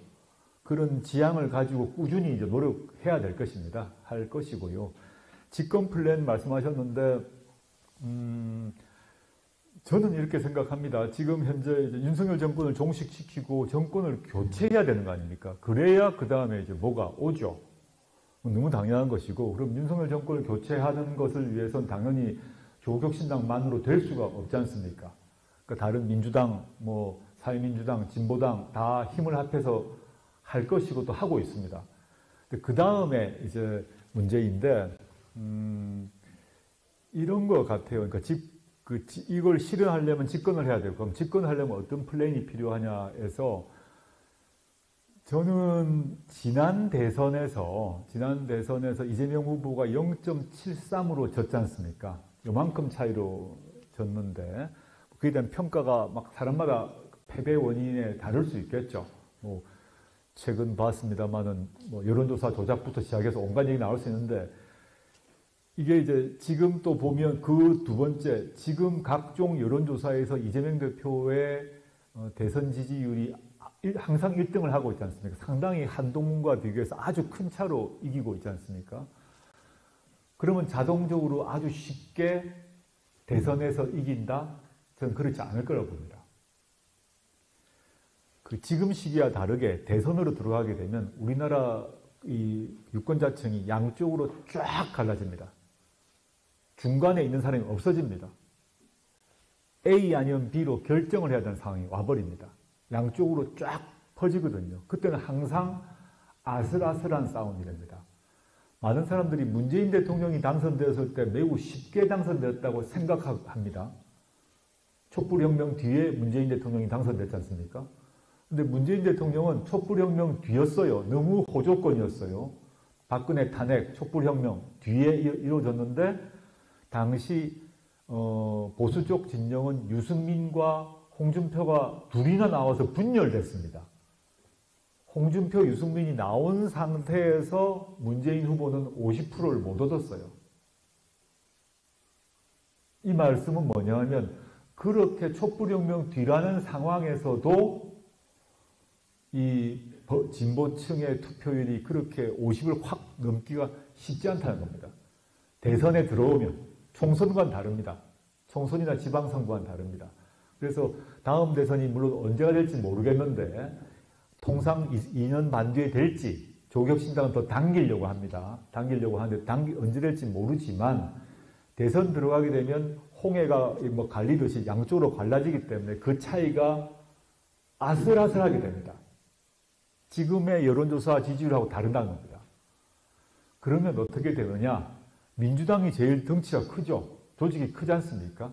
그런 지향을 가지고 꾸준히 이제 노력해야 될 것입니다. 할 것이고요. 집권 플랜 말씀하셨는데 저는 이렇게 생각합니다. 지금 현재 이제 윤석열 정권을 종식시키고 정권을 교체해야 되는 거 아닙니까? 그래야 그 다음에 이제 뭐가 오죠. 너무 당연한 것이고, 그럼 윤석열 정권을 교체하는 것을 위해서는 당연히 조국혁신당만으로 될 수가 없지 않습니까? 그러니까 다른 민주당, 뭐 사회민주당, 진보당 다 힘을 합해서 할 것이고 또 하고 있습니다. 그 다음에 이제 문제인데 이런 것 같아요. 그러니까 이걸 실현하려면 집권을 해야 되고, 그럼 집권을 하려면 어떤 플랜이 필요하냐 해서 저는 지난 대선에서 이재명 후보가 0.73으로 졌지 않습니까? 요만큼 차이로 졌는데 그에 대한 평가가 막 사람마다 패배 원인에 다를 수 있겠죠. 뭐 최근 봤습니다만은 뭐 여론조사 조작부터 시작해서 온갖 얘기 나올 수 있는데 이게 이제 지금 또 보면 그 두 번째, 지금 각종 여론조사에서 이재명 대표의 대선 지지율이 항상 1등을 하고 있지 않습니까? 상당히 한동훈과 비교해서 아주 큰 차로 이기고 있지 않습니까? 그러면 자동적으로 아주 쉽게 대선에서 이긴다? 저는 그렇지 않을 거라고 봅니다. 그 지금 시기와 다르게 대선으로 들어가게 되면 우리나라 이 유권자층이 양쪽으로 쫙 갈라집니다. 중간에 있는 사람이 없어집니다. A 아니면 B로 결정을 해야 되는 상황이 와버립니다. 양쪽으로 쫙 퍼지거든요. 그때는 항상 아슬아슬한 싸움이 됩니다. 많은 사람들이 문재인 대통령이 당선되었을 때 매우 쉽게 당선되었다고 생각합니다. 촛불혁명 뒤에 문재인 대통령이 당선됐지 않습니까? 근데 문재인 대통령은 촛불혁명 뒤였어요. 너무 호조건이었어요. 박근혜 탄핵, 촛불혁명 뒤에 이루어졌는데 당시 보수 쪽 진영은 유승민과 홍준표가 둘이나 나와서 분열됐습니다. 홍준표, 유승민이 나온 상태에서 문재인 후보는 50%를 못 얻었어요. 이 말씀은 뭐냐 하면 그렇게 촛불혁명 뒤라는 상황에서도 이 진보층의 투표율이 그렇게 50을 확 넘기가 쉽지 않다는 겁니다. 대선에 들어오면 총선과는 다릅니다. 총선이나 지방선거와는 다릅니다. 그래서 다음 대선이 물론 언제가 될지 모르겠는데 통상 2년 반 뒤에 될지 조국혁신당은 더 당기려고 합니다. 당기려고 하는데 언제 될지 모르지만 대선 들어가게 되면 홍해가 뭐 갈리듯이 양쪽으로 갈라지기 때문에 그 차이가 아슬아슬하게 됩니다. 지금의 여론조사 지지율하고 다르다는 겁니다. 그러면 어떻게 되느냐? 민주당이 제일 덩치가 크죠. 조직이 크지 않습니까?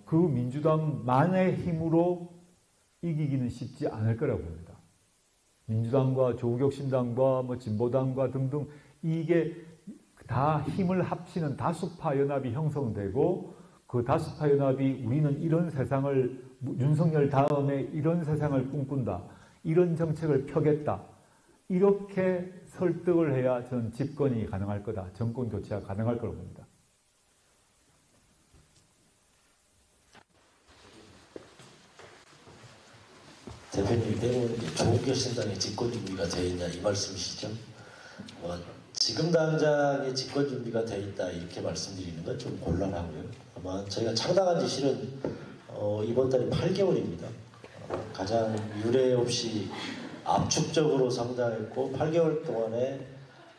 그 민주당만의 힘으로 이기기는 쉽지 않을 거라고 봅니다. 민주당과 조국혁신당과 뭐 진보당과 등등 이게 다 힘을 합치는 다수파 연합이 형성되고 그 다수파 연합이 우리는 이런 세상을 윤석열 다음에 이런 세상을 꿈꾼다. 이런 정책을 펴겠다. 이렇게 설득을 해야 저는 집권이 가능할 거다. 정권 교체가 가능할 거라고 봅니다. 대표님 때문에 조국혁신당의 집권 준비가 되어 있냐 이 말씀이시죠? 지금 당장의 집권 준비가 되어 있다 이렇게 말씀드리는 건 좀 곤란하고요. 아마 저희가 창당한 지 실은 이번 달이 8개월입니다. 가장 유례 없이 압축적으로 성장했고 8개월 동안에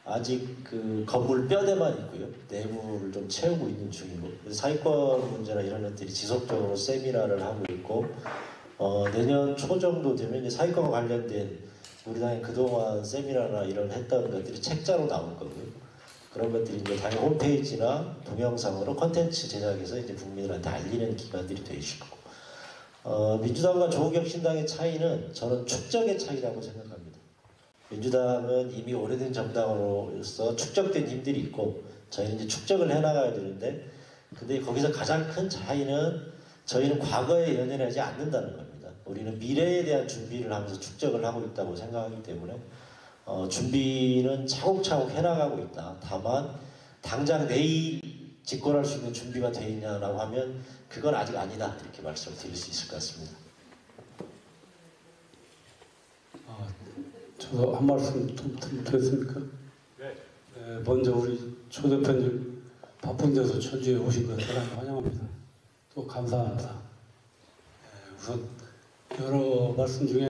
아직 그 건물 뼈대만 있고요. 내부를 좀 채우고 있는 중이고 사회권 문제나 이런 것들이 지속적으로 세미나를 하고 있고 내년 초 정도 되면 이제 사회권과 관련된 우리 당의 그동안 세미나나 이런 했던 것들이 책자로 나올 거고요. 그런 것들이 이제 당의 홈페이지나 동영상으로 콘텐츠 제작해서 이제 국민들한테 알리는 기관들이 되실 거고. 민주당과 조국혁신당의 차이는 저는 축적의 차이라고 생각합니다. 민주당은 이미 오래된 정당으로서 축적된 힘들이 있고 저희는 이제 축적을 해나가야 되는데 근데 거기서 가장 큰 차이는 저희는 과거에 연연하지 않는다는 겁니다. 우리는 미래에 대한 준비를 하면서 축적을 하고 있다고 생각하기 때문에 준비는 차곡차곡 해나가고 있다. 다만 당장 내일 집권할 수 있는 준비가 돼 있냐라고 하면 그건 아직 아니다 이렇게 말씀을 드릴 수 있을 것 같습니다. 저도 한 말씀 좀 드렸습니까? 네. 먼저 우리 조 대표님 바쁜 데서 천주에 오신 것 대단히 환영합니다. 또 감사합니다. 우선 여러 말씀 중에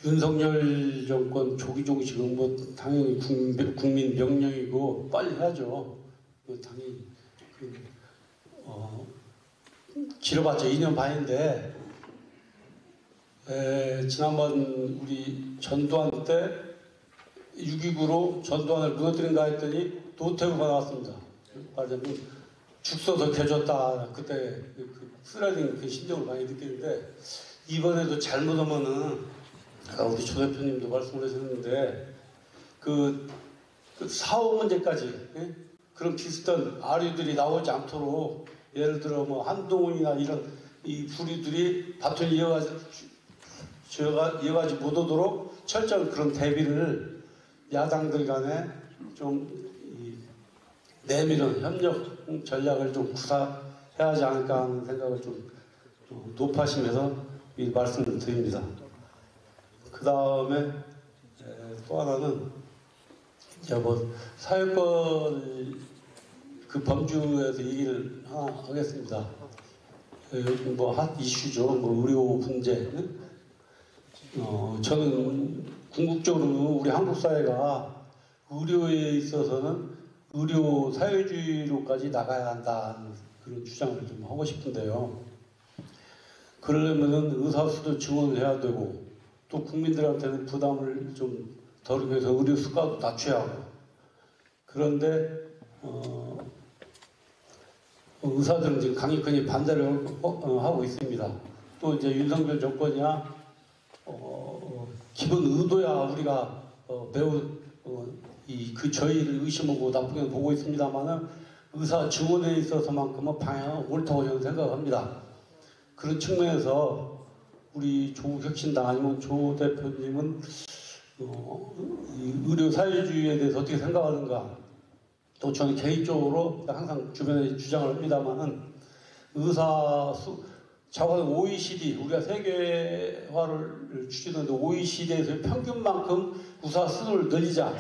윤석열 정권 조기 종식은 뭐 당연히 국민 명령이고 빨리 해야죠. 당연히 길어봤자 2년 반인데 지난번 우리 전두환 때 6.29로 전두환을 무너뜨린가 했더니 노태우가 나왔습니다. 말하자면 죽서 더 캐줬다. 그때 쓰라린 그 심정을 많이 느끼는데 이번에도 잘못하면은 아까 우리 조 대표님도 말씀을 하셨는데 그 사후 문제까지 그런 비슷한 아류들이 나오지 않도록 예를 들어 뭐 한동훈이나 이런 이 부류들이 바톤이 이어가지 못하도록 철저한 그런 대비를 야당들 간에 좀 내밀은 협력 전략을 좀 구사해야 하지 않을까 하는 생각을 좀 높아심에서 이 말씀을 드립니다. 그 다음에 또 하나는 이제 뭐 사회권 그 범주에서 얘기를 하나 하겠습니다. 뭐 핫 이슈죠. 뭐 의료 문제. 저는 궁극적으로 우리 한국 사회가 의료에 있어서는 의료 사회주의로까지 나가야 한다는 그런 주장을 좀 하고 싶은데요. 그러려면은 의사수도 증원을 해야 되고 또 국민들한테는 부담을 좀 덜기 위해서 의료 수가도 낮춰야 하고 그런데 의사들은 지금 강력하게 반대를 하고 있습니다. 또 이제 윤석열 정권이야 기본 의도야 우리가 매우 그 저희를 의심하고 나쁘게 보고 있습니다만은 의사 증원에 있어서만큼은 방향은 옳다고 저는 생각합니다. 그런 측면에서 우리 조국혁신당 아니면 조 대표님은 의료 사회주의에 대해서 어떻게 생각하는가? 또 저는 개인적으로 항상 주변에 주장을 합니다만은 자관 OECD 우리가 세계화를 추진하는데 OECD에서 평균만큼 의사 수를 늘리자.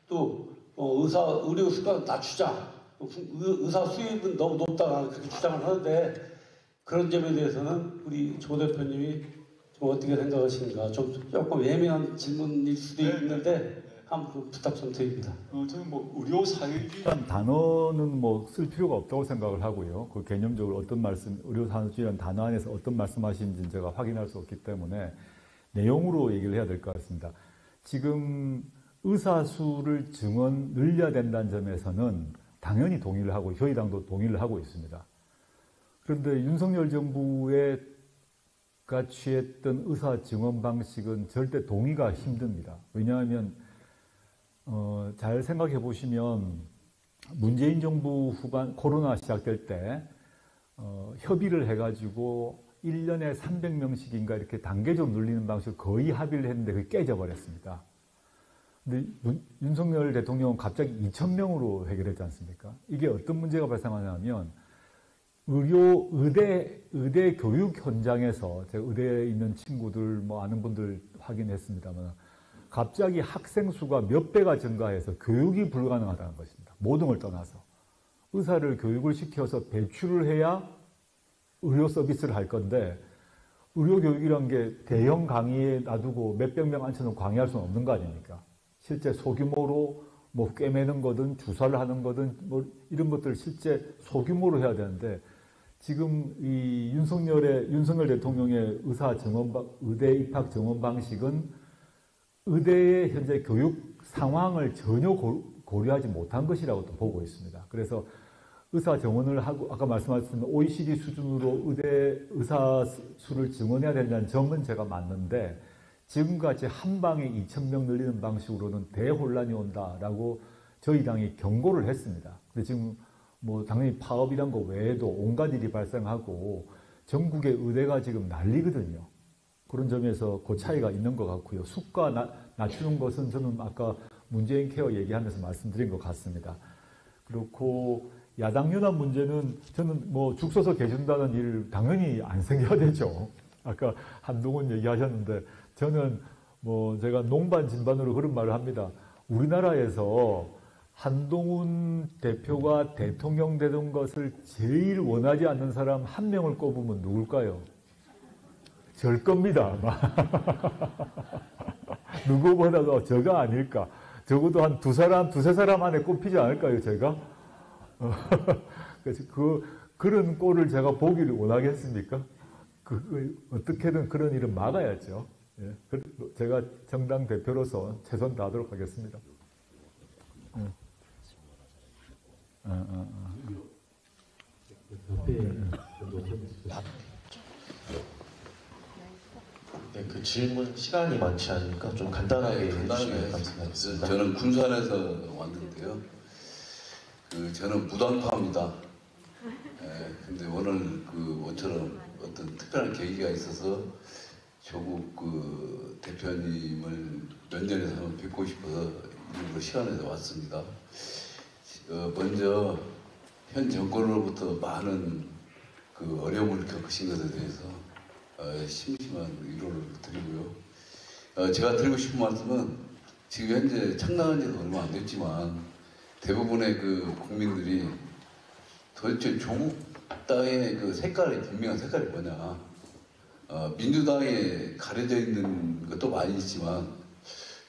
또 의료 수가 낮추자. 의사 수입은 너무 높다 그렇게 주장을 하는데 그런 점에 대해서는 우리 조 대표님이 좀 어떻게 생각하십니까? 좀 조금 예민한 질문일 수도 있는데 한번 부탁 좀 드립니다. 저는 뭐 의료 사회주의라는 단어는 뭐 쓸 필요가 없다고 생각을 하고요. 그 개념적으로 어떤 말씀, 의료 사회주의라는 단어 안에서 어떤 말씀하시는지 제가 확인할 수 없기 때문에 내용으로 얘기를 해야 될 것 같습니다. 지금 의사 수를 증원 늘려야 된다는 점에서는 당연히 동의를 하고 저희 당도 동의를 하고 있습니다. 그런데 윤석열 정부가 취했던 의사 증원 방식은 절대 동의가 힘듭니다. 왜냐하면 잘 생각해 보시면 문재인 정부 후반 코로나 시작될 때 협의를 해가지고 1년에 300명씩인가 이렇게 단계적으로 늘리는 방식으로 거의 합의를 했는데 그게 깨져버렸습니다. 근데 윤석열 대통령은 갑자기 2,000명으로 해결했지 않습니까? 이게 어떤 문제가 발생하냐면 의대 교육 현장에서 제가 의대에 있는 친구들 뭐 아는 분들 확인했습니다만 갑자기 학생 수가 몇 배가 증가해서 교육이 불가능하다는 것입니다. 모든 걸 떠나서 의사를 교육을 시켜서 배출을 해야 의료 서비스를 할 건데 의료 교육이란 게 대형 강의에 놔두고 몇백 명 앉혀놓고 강의할 수는 없는 거 아닙니까? 실제 소규모로 뭐 꿰매는 거든 주사를 하는 거든 뭐 이런 것들을 실제 소규모로 해야 되는데 지금 이 윤석열 대통령의 의대 입학 증원 방식은 의대의 현재 교육 상황을 전혀 고려하지 못한 것이라고 또 보고 있습니다. 그래서 의사 증원을 하고 아까 말씀하셨지만 OECD 수준으로 의사 수를 증원해야 된다는 점은 제가 맞는데 지금같이 한 방에 2,000명 늘리는 방식으로는 대혼란이 온다라고 저희 당이 경고를 했습니다. 근데 지금 뭐 당연히 파업이란 거 외에도 온갖 일이 발생하고 전국의 의대가 지금 난리거든요. 그런 점에서 그 차이가 있는 것 같고요. 수가 낮추는 것은 저는 아까 문재인 케어 얘기하면서 말씀드린 것 같습니다. 그렇고 야당연합 문제는 저는 뭐 죽 서서 계신다는 일 당연히 안 생겨야 되죠. 아까 한동훈 얘기하셨는데 저는 뭐 제가 농반 진반으로 그런 말을 합니다. 우리나라에서 한동훈 대표가 대통령 되는 것을 제일 원하지 않는 사람 한 명을 꼽으면 누굴까요? 절 겁니다. 누구보다도 저가 아닐까. 적어도 한 두세 사람 안에 꼽히지 않을까요, 제가? 그래서 그런 꼴을 제가 보기를 원하겠습니까? 어떻게든 그런 일은 막아야죠. 예. 제가 정당 대표로서 최선 다하도록 하겠습니다. 네, 그 질문 시간이 많지 않으니까 좀 간단하게 해주시면 감사하겠습니다. 저는 군산에서 왔는데요. 저는 무당파입니다. 근데 오늘 모처럼 어떤 특별한 계기가 있어서 조국 대표님을 몇 년에서 한번 뵙고 싶어서 일부러 시간에서 왔습니다. 먼저 현 정권으로부터 많은 어려움을 겪으신 것에 대해서 심심한 위로를 드리고요. 제가 드리고 싶은 말씀은 지금 현재 창당한 지도 얼마 안 됐지만 대부분의 국민들이 도대체 조국 당의 색깔이 분명한 색깔이 뭐냐. 민주당에 가려져 있는 것도 많이 있지만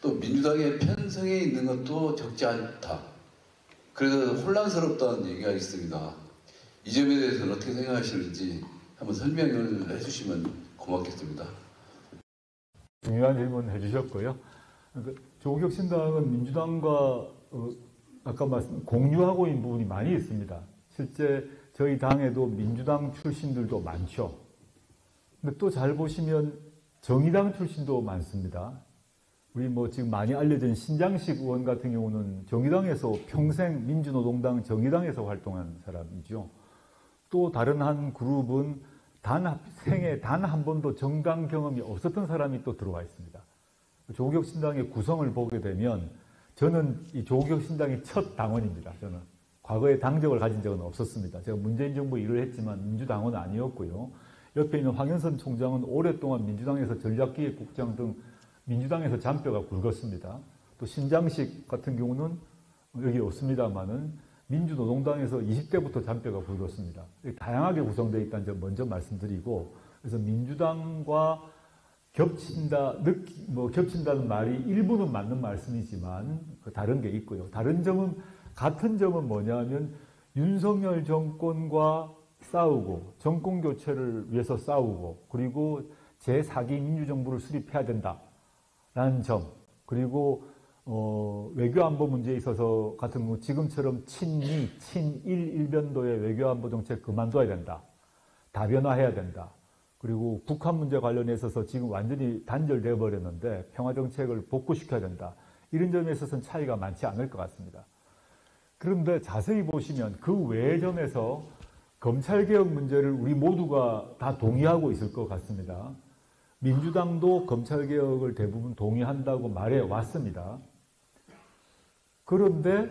또 민주당에 편성해 있는 것도 적지 않다. 그래서 혼란스럽다는 얘기가 있습니다. 이 점에 대해서는 어떻게 생각하시는지 한번 설명을 해주시면 고맙겠습니다. 중요한 질문 해주셨고요. 조국혁신당은 민주당과 아까 공유하고 있는 부분이 많이 있습니다. 실제 저희 당에도 민주당 출신들도 많죠. 근데 또 잘 보시면 정의당 출신도 많습니다. 우리 지금 많이 알려진 신장식 의원 같은 경우는 정의당에서 평생 민주노동당 정의당에서 활동한 사람이죠. 또 다른 한 그룹은 생애 단 한 번도 정당 경험이 없었던 사람이 또 들어와 있습니다. 조국혁신당의 구성을 보게 되면 저는 이 조국혁신당의 첫 당원입니다. 저는 과거에 당적을 가진 적은 없었습니다. 제가 문재인 정부 일을 했지만 민주당원은 아니었고요. 옆에 있는 황현선 총장은 오랫동안 민주당에서 전략기획국장 등 민주당에서 잔뼈가 굵었습니다. 또 신장식 같은 경우는 여기 없습니다만은 민주노동당에서 20대부터 잔뼈가 굵었습니다. 다양하게 구성되어 있다는 점 먼저 말씀드리고, 그래서 민주당과 겹친다는 말이 일부는 맞는 말씀이지만 다른 게 있고요. 같은 점은 뭐냐면 윤석열 정권과 싸우고 정권 교체를 위해서 싸우고 그리고 제4기 민주정부를 수립해야 된다라는 점, 그리고 외교안보 문제에 있어서 같은 경우 지금처럼 친미, 친일 일변도의 외교안보 정책 그만둬야 된다. 다변화해야 된다. 그리고 북한 문제 관련해 있어서 지금 완전히 단절되어 버렸는데 평화정책을 복구시켜야 된다. 이런 점에 있어서는 차이가 많지 않을 것 같습니다. 그런데 자세히 보시면 그 외의 점에서 검찰개혁 문제를 우리 모두가 다 동의하고 있을 것 같습니다. 민주당도 검찰개혁을 대부분 동의한다고 말해 왔습니다. 그런데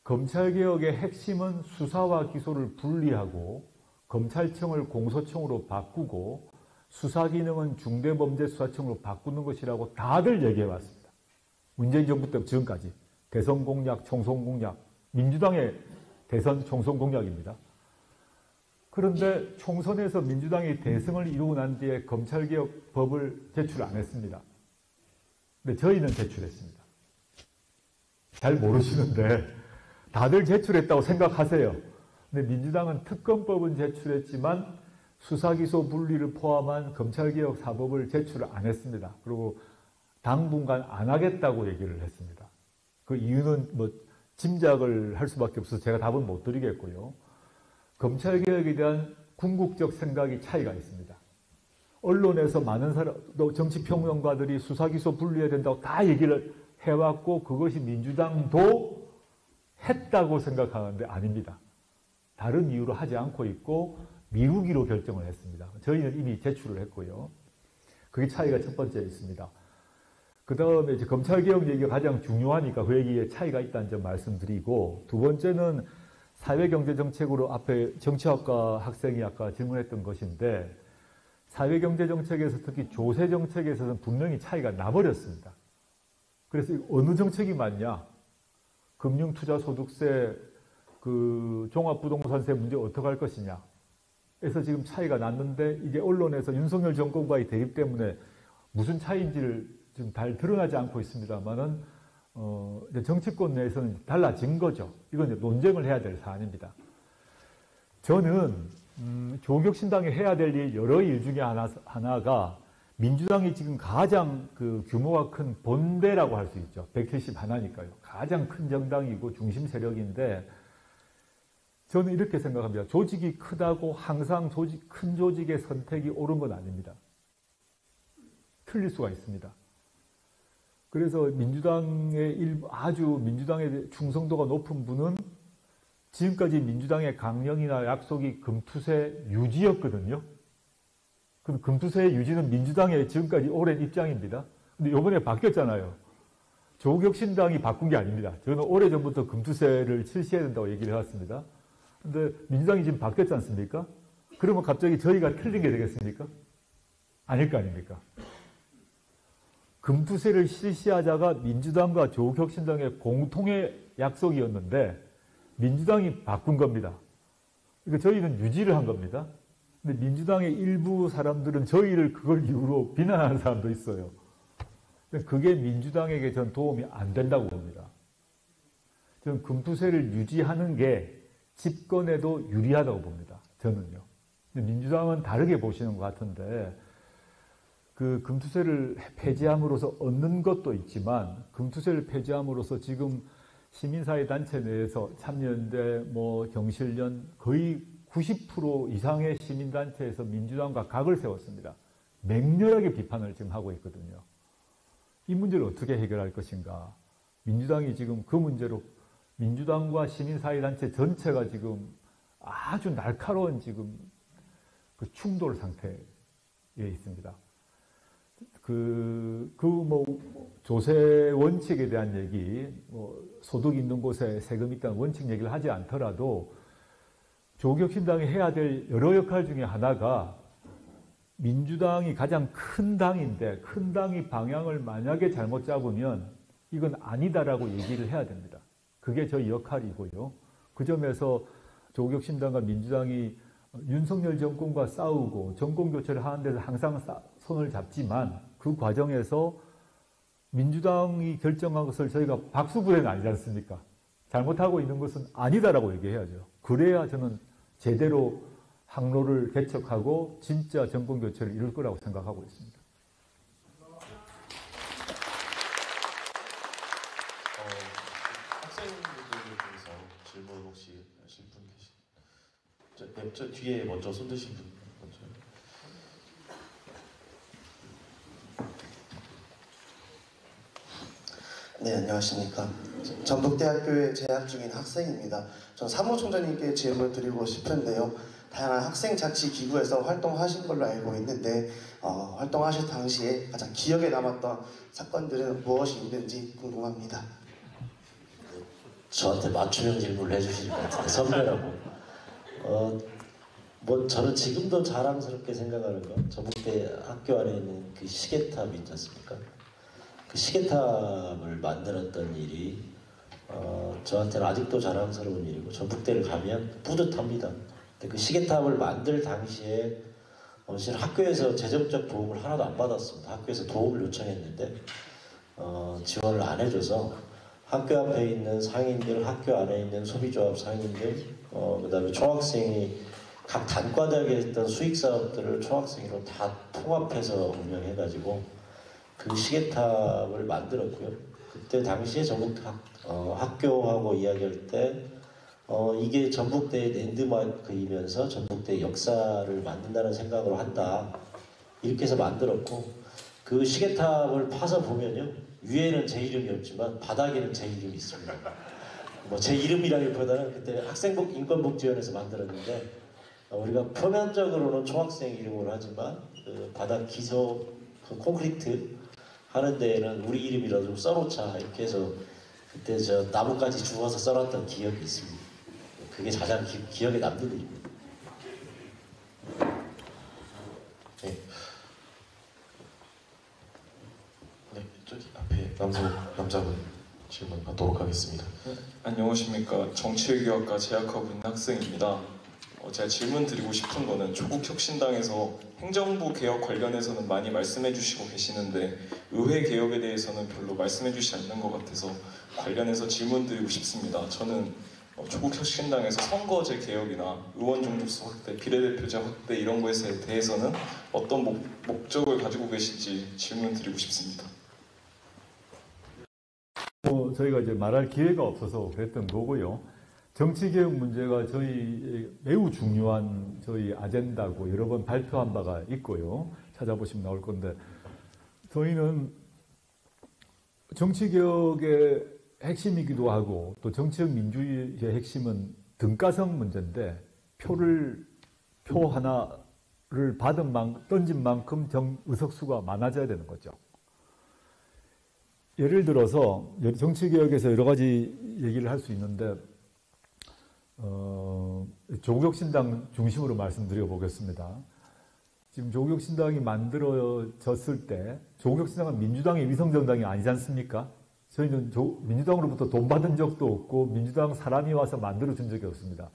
검찰개혁의 핵심은 수사와 기소를 분리하고 검찰청을 공소청으로 바꾸고 수사기능은 중대범죄수사청으로 바꾸는 것이라고 다들 얘기해 왔습니다. 문재인 정부 때 지금까지 대선 공약, 총선 공약, 민주당의 대선 총선 공약입니다. 그런데 총선에서 민주당이 대승을 이루고 난 뒤에 검찰개혁법을 제출 안 했습니다. 근데 저희는 제출했습니다. 잘 모르시는데 다들 제출했다고 생각하세요. 근데 민주당은 특검법은 제출했지만 수사기소 분리를 포함한 검찰개혁 사법을 제출을 안 했습니다. 그리고 당분간 안 하겠다고 얘기를 했습니다. 그 이유는 뭐 짐작을 할 수밖에 없어서 제가 답은 못 드리겠고요. 검찰개혁에 대한 궁극적 생각이 차이가 있습니다. 언론에서 많은 정치평론가들이 수사기소 분리해야 된다고 다 얘기를 해왔고 그것이 민주당도 했다고 생각하는데 아닙니다. 다른 이유로 하지 않고 있고 미루기로 결정을 했습니다. 저희는 이미 제출을 했고요. 그게 차이가 첫 번째 있습니다. 그 다음에 이제 검찰개혁 얘기가 가장 중요하니까 그 얘기에 차이가 있다는 점 말씀드리고, 두 번째는 사회경제정책으로 앞에 정치학과 학생이 아까 질문했던 것인데, 사회경제정책에서 특히 조세정책에서는 분명히 차이가 나버렸습니다. 그래서 어느 정책이 맞냐? 금융투자소득세, 종합부동산세 문제 어떻게 할 것이냐? 그래서 지금 차이가 났는데 이게 언론에서 윤석열 정권과의 대립 때문에 무슨 차이인지를 지금 잘 드러나지 않고 있습니다만은 정치권 내에서는 달라진 거죠. 이건 이제 논쟁을 해야 될 사안입니다. 저는 조국혁신당이 해야 될 일 여러 일 중에 하나가 민주당이 지금 가장 규모가 큰 본대라고 할 수 있죠. 171니까요. 가장 큰 정당이고 중심 세력인데 저는 이렇게 생각합니다. 조직이 크다고 항상 큰 조직의 선택이 옳은 건 아닙니다. 틀릴 수가 있습니다. 그래서 민주당의 충성도가 높은 분은 지금까지 민주당의 강령이나 약속이 금투세 유지였거든요. 그럼 금투세 유지는 민주당의 지금까지 오랜 입장입니다. 근데 이번에 바뀌었잖아요. 조국혁신당이 바꾼 게 아닙니다. 저는 오래전부터 금투세를 실시해야 된다고 얘기를 해왔습니다. 근데 민주당이 지금 바뀌었지 않습니까? 그러면 갑자기 저희가 틀린 게 되겠습니까? 아닐 거 아닙니까? 금투세를 실시하자가 민주당과 조국혁신당의 공통의 약속이었는데 민주당이 바꾼 겁니다. 그러니까 저희는 유지를 한 겁니다. 근데 민주당의 일부 사람들은 저희를 그걸 이유로 비난하는 사람도 있어요. 그게 민주당에게 전 도움이 안 된다고 봅니다. 저는 금투세를 유지하는 게 집권에도 유리하다고 봅니다. 저는요. 근데 민주당은 다르게 보시는 것 같은데 금투세를 폐지함으로써 얻는 것도 있지만 금투세를 폐지함으로써 지금 시민사회 단체 내에서 참여연대, 경실련 거의 90% 이상의 시민단체에서 민주당과 각을 세웠습니다. 맹렬하게 비판을 지금 하고 있거든요. 이 문제를 어떻게 해결할 것인가. 민주당이 지금 그 문제로 민주당과 시민사회단체 전체가 지금 아주 날카로운 지금 충돌 상태에 있습니다. 조세 원칙에 대한 얘기, 소득 있는 곳에 세금 있다는 원칙 얘기를 하지 않더라도 조국혁신당이 해야 될 여러 역할 중에 하나가 민주당이 가장 큰 당인데 큰 당이 방향을 만약에 잘못 잡으면 이건 아니다라고 얘기를 해야 됩니다. 그게 저희 역할이고요. 그 점에서 조국혁신당과 민주당이 윤석열 정권과 싸우고 정권 교체를 하는 데서 항상 손을 잡지만 그 과정에서 민주당이 결정한 것을 저희가 박수부회는 아니지 않습니까? 잘못하고 있는 것은 아니다라고 얘기해야죠. 그래야 저는 제대로 항로를 개척하고 진짜 정권 교체를 이룰 거라고 생각하고 있습니다. 학생분들에 대해서 질문 혹시 하실 분 계신가요? 저 뒤에 먼저 손 드신 분 먼저. 네, 안녕하십니까. 전북대학교에 재학 중인 학생입니다. 전 사무총장님께 질문을 드리고 싶은데요. 다양한 학생 자치 기구에서 활동하신 걸로 알고 있는데 활동하실 당시에 가장 기억에 남았던 사건들은 무엇이 있는지 궁금합니다. 저한테 맞춤형 질문을 해주실 것 같은데 선배라고. 뭐 저는 지금도 자랑스럽게 생각하는 건 전북대 학교 안에 있는 그 시계탑 있지 않습니까? 그 시계탑을 만들었던 일이 저한테는 아직도 자랑스러운 일이고 전북대를 가면 뿌듯합니다. 근데 그 시계탑을 만들 당시에 사실 학교에서 재정적 도움을 하나도 안 받았습니다. 학교에서 도움을 요청했는데 지원을 안 해줘서 학교 앞에 있는 상인들, 학교 안에 있는 소비조합 상인들, 그다음에 총학생이 각 단과대학에 있던 수익 사업들을 총학생으로 다 통합해서 운영해가지고 그 시계탑을 만들었고요. 그때 당시에 전북 학교하고 이야기할 때 이게 전북대의 랜드마크이면서 전북대의 역사를 만든다는 생각으로 한다. 이렇게 해서 만들었고 그 시계탑을 파서 보면요. 위에는 제 이름이 없지만 바닥에는 제 이름이 있습니다. 뭐 제 이름이라기보다는 그때 학생복 인권복지원에서 만들었는데 우리가 표면적으로는 총학생 이름으로 하지만 그 바닥 기소 그 콘크리트 하는 데에는 우리 이름이라도 좀 써놓자 이렇게 해서 그때 저 나무까지 주워서 써놨던 기억이 있습니다. 그게 가장 기억에 남는 일입니다. 네. 네, 저기 앞에 남자분 질문 받도록 하겠습니다. 안녕하십니까. 정치외교학과 재학하고 있는 학생입니다. 제가 질문 드리고 싶은 거는 조국혁신당에서 행정부 개혁 관련해서는 많이 말씀해 주시고 계시는데 의회 개혁에 대해서는 별로 말씀해 주시지 않는 것 같아서 관련해서 질문 드리고 싶습니다. 저는 조국혁신당에서 선거제 개혁이나 의원 중립수 확대, 비례대표제 확대 이런 것에 대해서는 어떤 목적을 가지고 계신지 질문 드리고 싶습니다. 저희가 이제 말할 기회가 없어서 그랬던 거고요. 정치개혁 문제가 저희 매우 중요한 저희 아젠다고 여러 번 발표한 바가 있고요. 찾아보시면 나올 건데 저희는 정치개혁의 핵심이기도 하고 또 정치적 민주주의의 핵심은 등가성 문제인데 표 하나를 던진 만큼 의석수가 많아져야 되는 거죠. 예를 들어서 정치개혁에서 여러 가지 얘기를 할 수 있는데 조국혁신당 중심으로 말씀드려 보겠습니다. 지금 조국혁신당이 만들어졌을 때 조국혁신당은 민주당의 위성정당이 아니지 않습니까? 저희는 민주당으로부터 돈 받은 적도 없고 민주당 사람이 와서 만들어준 적이 없습니다.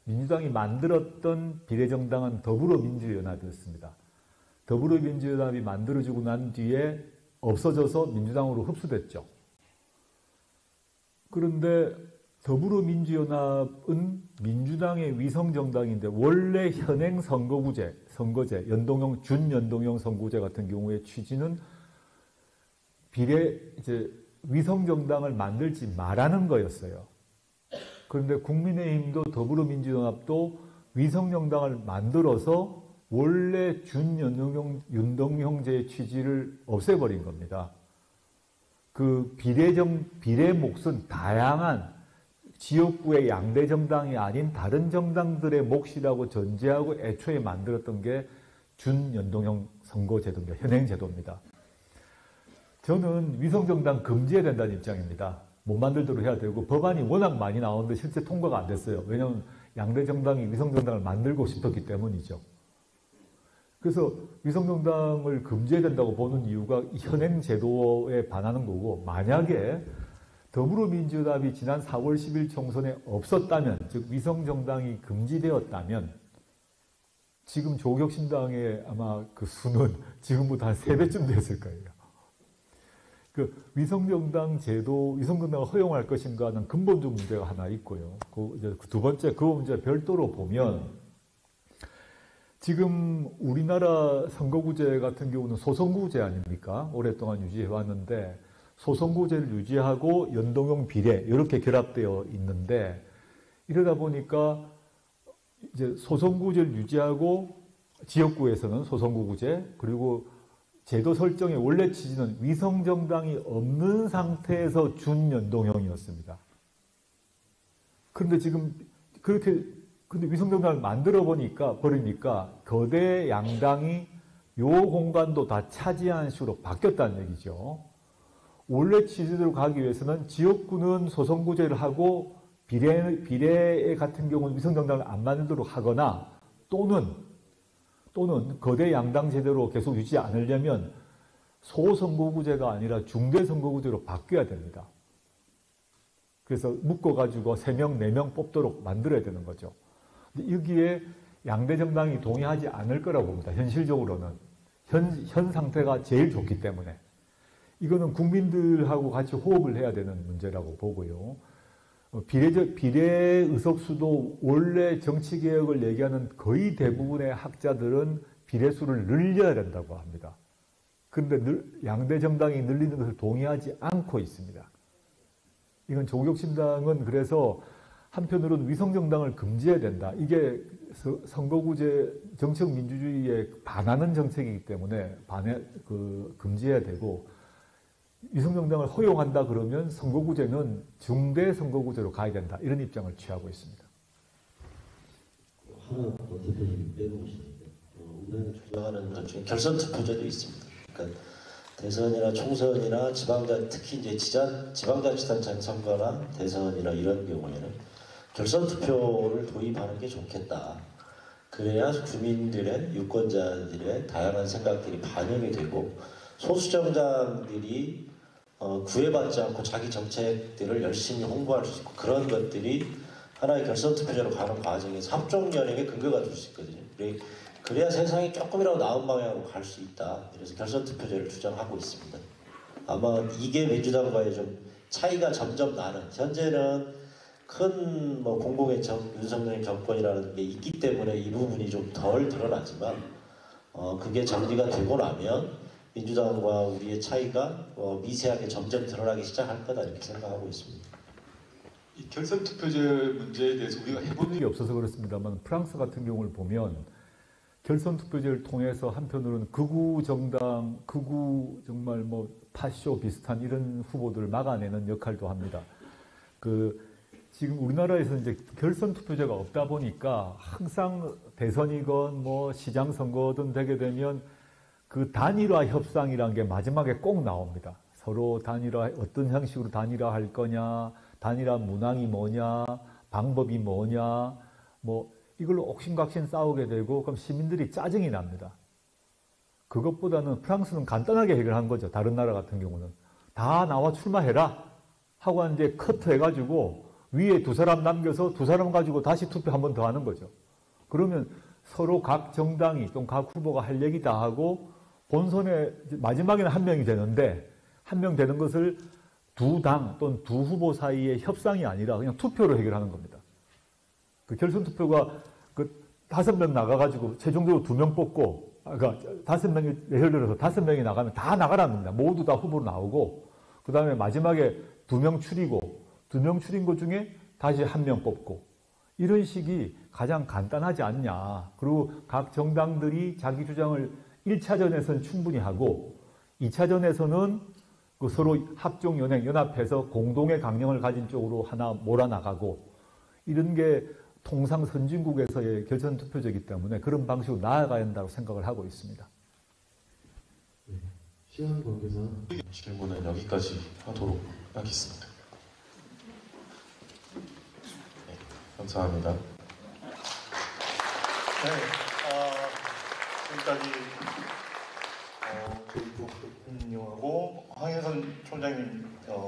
민주당이 만들었던 비례정당은 더불어민주연합이었습니다. 더불어민주연합이 만들어지고 난 뒤에 없어져서 민주당으로 흡수됐죠. 그런데 더불어민주연합은 민주당의 위성정당인데 원래 현행 선거제, 준연동형 선거제 같은 경우에 취지는 위성정당을 만들지 말라는 거였어요. 그런데 국민의힘도 더불어민주연합도 위성정당을 만들어서 원래 준연동형제의 취지를 없애버린 겁니다. 그 비례 몫은 다양한 지역구의 양대 정당이 아닌 다른 정당들의 몫이라고 전제하고 애초에 만들었던 게 준연동형 선거제도입니다. 현행제도입니다. 저는 위성정당 금지해야 된다는 입장입니다. 못 만들도록 해야 되고 법안이 워낙 많이 나오는데 실제 통과가 안 됐어요. 왜냐하면 양대 정당이 위성정당을 만들고 싶었기 때문이죠. 그래서 위성정당을 금지해야 된다고 보는 이유가 현행 제도에 반하는 거고, 만약에 더불어민주당이 지난 4월 10일 총선에 없었다면, 즉 위성정당이 금지되었다면 지금 조국혁신당의 아마 그 수는 지금보다 한 3배쯤 됐을 거예요. 그 위성정당 제도, 위성정당을 허용할 것인가는 근본적 문제가 하나 있고요. 그 두 번째, 그 문제 별도로 보면 지금 우리나라 선거구제 같은 경우는 소선구제 아닙니까? 오랫동안 유지해 왔는데 소선구제를 유지하고 연동형 비례 이렇게 결합되어 있는데, 이러다 보니까 이제 소선구제를 유지하고 지역구에서는 소선구제, 그리고 제도 설정의 원래 취지는 위성정당이 없는 상태에서 준연동형이었습니다. 그런데 지금 그렇게 근데 위성정당을 버리니까 거대 양당이 요 공간도 다 차지하는 식으로 바뀌었다는 얘기죠. 원래 취지대로 가기 위해서는 지역구는 소선구제를 하고 비례 같은 경우는 위성정당을 안 만들도록 하거나 또는 거대 양당 제대로 계속 유지 않으려면 소선거구제가 아니라 중대선거구제로 바뀌어야 됩니다. 그래서 묶어가지고 3명, 4명 뽑도록 만들어야 되는 거죠. 여기에 양대 정당이 동의하지 않을 거라고 봅니다. 현실적으로는. 현 상태가 제일 좋기 때문에. 이거는 국민들하고 같이 호흡을 해야 되는 문제라고 보고요. 비례 의석수도 원래 정치개혁을 얘기하는 거의 대부분의 학자들은 비례수를 늘려야 된다고 합니다. 그런데 양대 정당이 늘리는 것을 동의하지 않고 있습니다. 이건 조국혁신당은 그래서 한편으로는 위성정당을 금지해야 된다. 이게 선거구제 정책 민주주의에 반하는 정책이기 때문에 금지해야 되고, 위성정당을 허용한다 그러면 선거구제는 중대 선거구제로 가야 된다. 이런 입장을 취하고 있습니다. 하나 더 대표님 빼보시는데, 우리가 주장하는 것 중에 결선 투표제도 있습니다. 그러니까 대선이나 총선이나 특히 이제 지방자치단체 선거나 대선이나 이런 경우에는 결선 투표를 도입하는 게 좋겠다. 그래야 주민들의, 유권자들의 다양한 생각들이 반영이 되고 소수 정당들이 구애받지 않고 자기 정책들을 열심히 홍보할 수 있고, 그런 것들이 하나의 결선 투표제로 가는 과정에서 합종 연행의 근거가 될 수 있거든요. 그래야 세상이 조금이라도 나은 방향으로 갈 수 있다. 그래서 결선 투표제를 주장하고 있습니다. 아마 이게 민주당과의 좀 차이가 점점 나는, 현재는 큰 공공의 윤석열 정권이라는 게 있기 때문에 이 부분이 좀 덜 드러나지만, 그게 정리가 되고 나면 민주당과 우리의 차이가 미세하게 점점 드러나기 시작할 거다, 이렇게 생각하고 있습니다. 이 결선 투표제 문제에 대해서 우리가 해본 일이 없어서 그렇습니다만, 프랑스 같은 경우를 보면 결선 투표제를 통해서 한편으로는 극우 정당, 정말 파쇼 비슷한 이런 후보들을 막아내는 역할도 합니다. 지금 우리나라에서 이제 결선 투표제가 없다 보니까 항상 대선이건 시장 선거든 되게 되면 그 단일화 협상이라는 게 마지막에 꼭 나옵니다. 서로 어떤 형식으로 단일화할 거냐, 단일화 문항이 뭐냐, 방법이 뭐냐, 이걸로 옥신각신 싸우게 되고, 그럼 시민들이 짜증이 납니다. 그것보다는 프랑스는 간단하게 해결한 거죠. 다른 나라 같은 경우는. 다 나와 출마해라 하고 이제 커트 해가지고 위에 2사람 남겨서 2사람 가지고 다시 투표 한 번 더 하는 거죠. 그러면 서로 각 정당이 또는 각 후보가 할 얘기 다 하고 본선에 마지막에는 1명이 되는데, 1명 되는 것을 2당 또는 2 후보 사이의 협상이 아니라 그냥 투표로 해결하는 겁니다. 그 결선 투표가 5명 나가가지고 최종적으로 2명 뽑고, 그러니까 5명이, 예를 들어서 5명이 나가면 다 나가라는 겁니다. 모두 다 후보로 나오고, 그 다음에 마지막에 2명 추리고, 2명 추린 것 중에 다시 1명 뽑고, 이런 식이 가장 간단하지 않냐. 그리고 각 정당들이 자기 주장을 1차전에서는 충분히 하고, 2차전에서는 서로 합종 연합해서 공동의 강령을 가진 쪽으로 하나 몰아나가고, 이런 게 통상 선진국에서의 결선 투표제이기 때문에 그런 방식으로 나아가야 한다고 생각을 하고 있습니다. 시간 관계상 질문은 여기까지 하도록 하겠습니다. 감사합니다. 네, 지금까지 저희 부 대표님하고 황혜선 총장님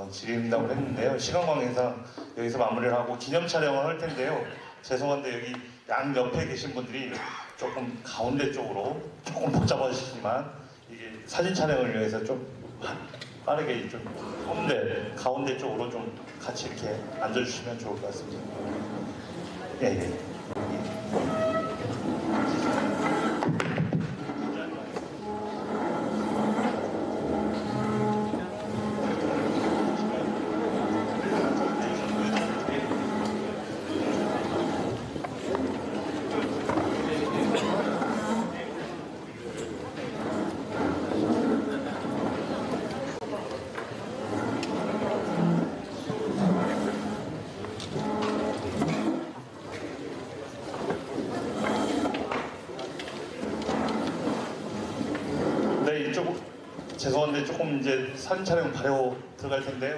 질의응답을 했는데요. 시간 관계상 여기서 마무리를 하고 기념 촬영을 할 텐데요. 죄송한데 여기 양 옆에 계신 분들이 조금 가운데 쪽으로 조금 복잡하시지만 이게 사진 촬영을 위해서 좀 빠르게 좀 가운데 쪽으로 좀 같이 이렇게 앉아주시면 좋을 것 같습니다. 예. 네, 이쪽 죄송한데 조금 이제 사진 촬영 바로 들어갈 텐데요.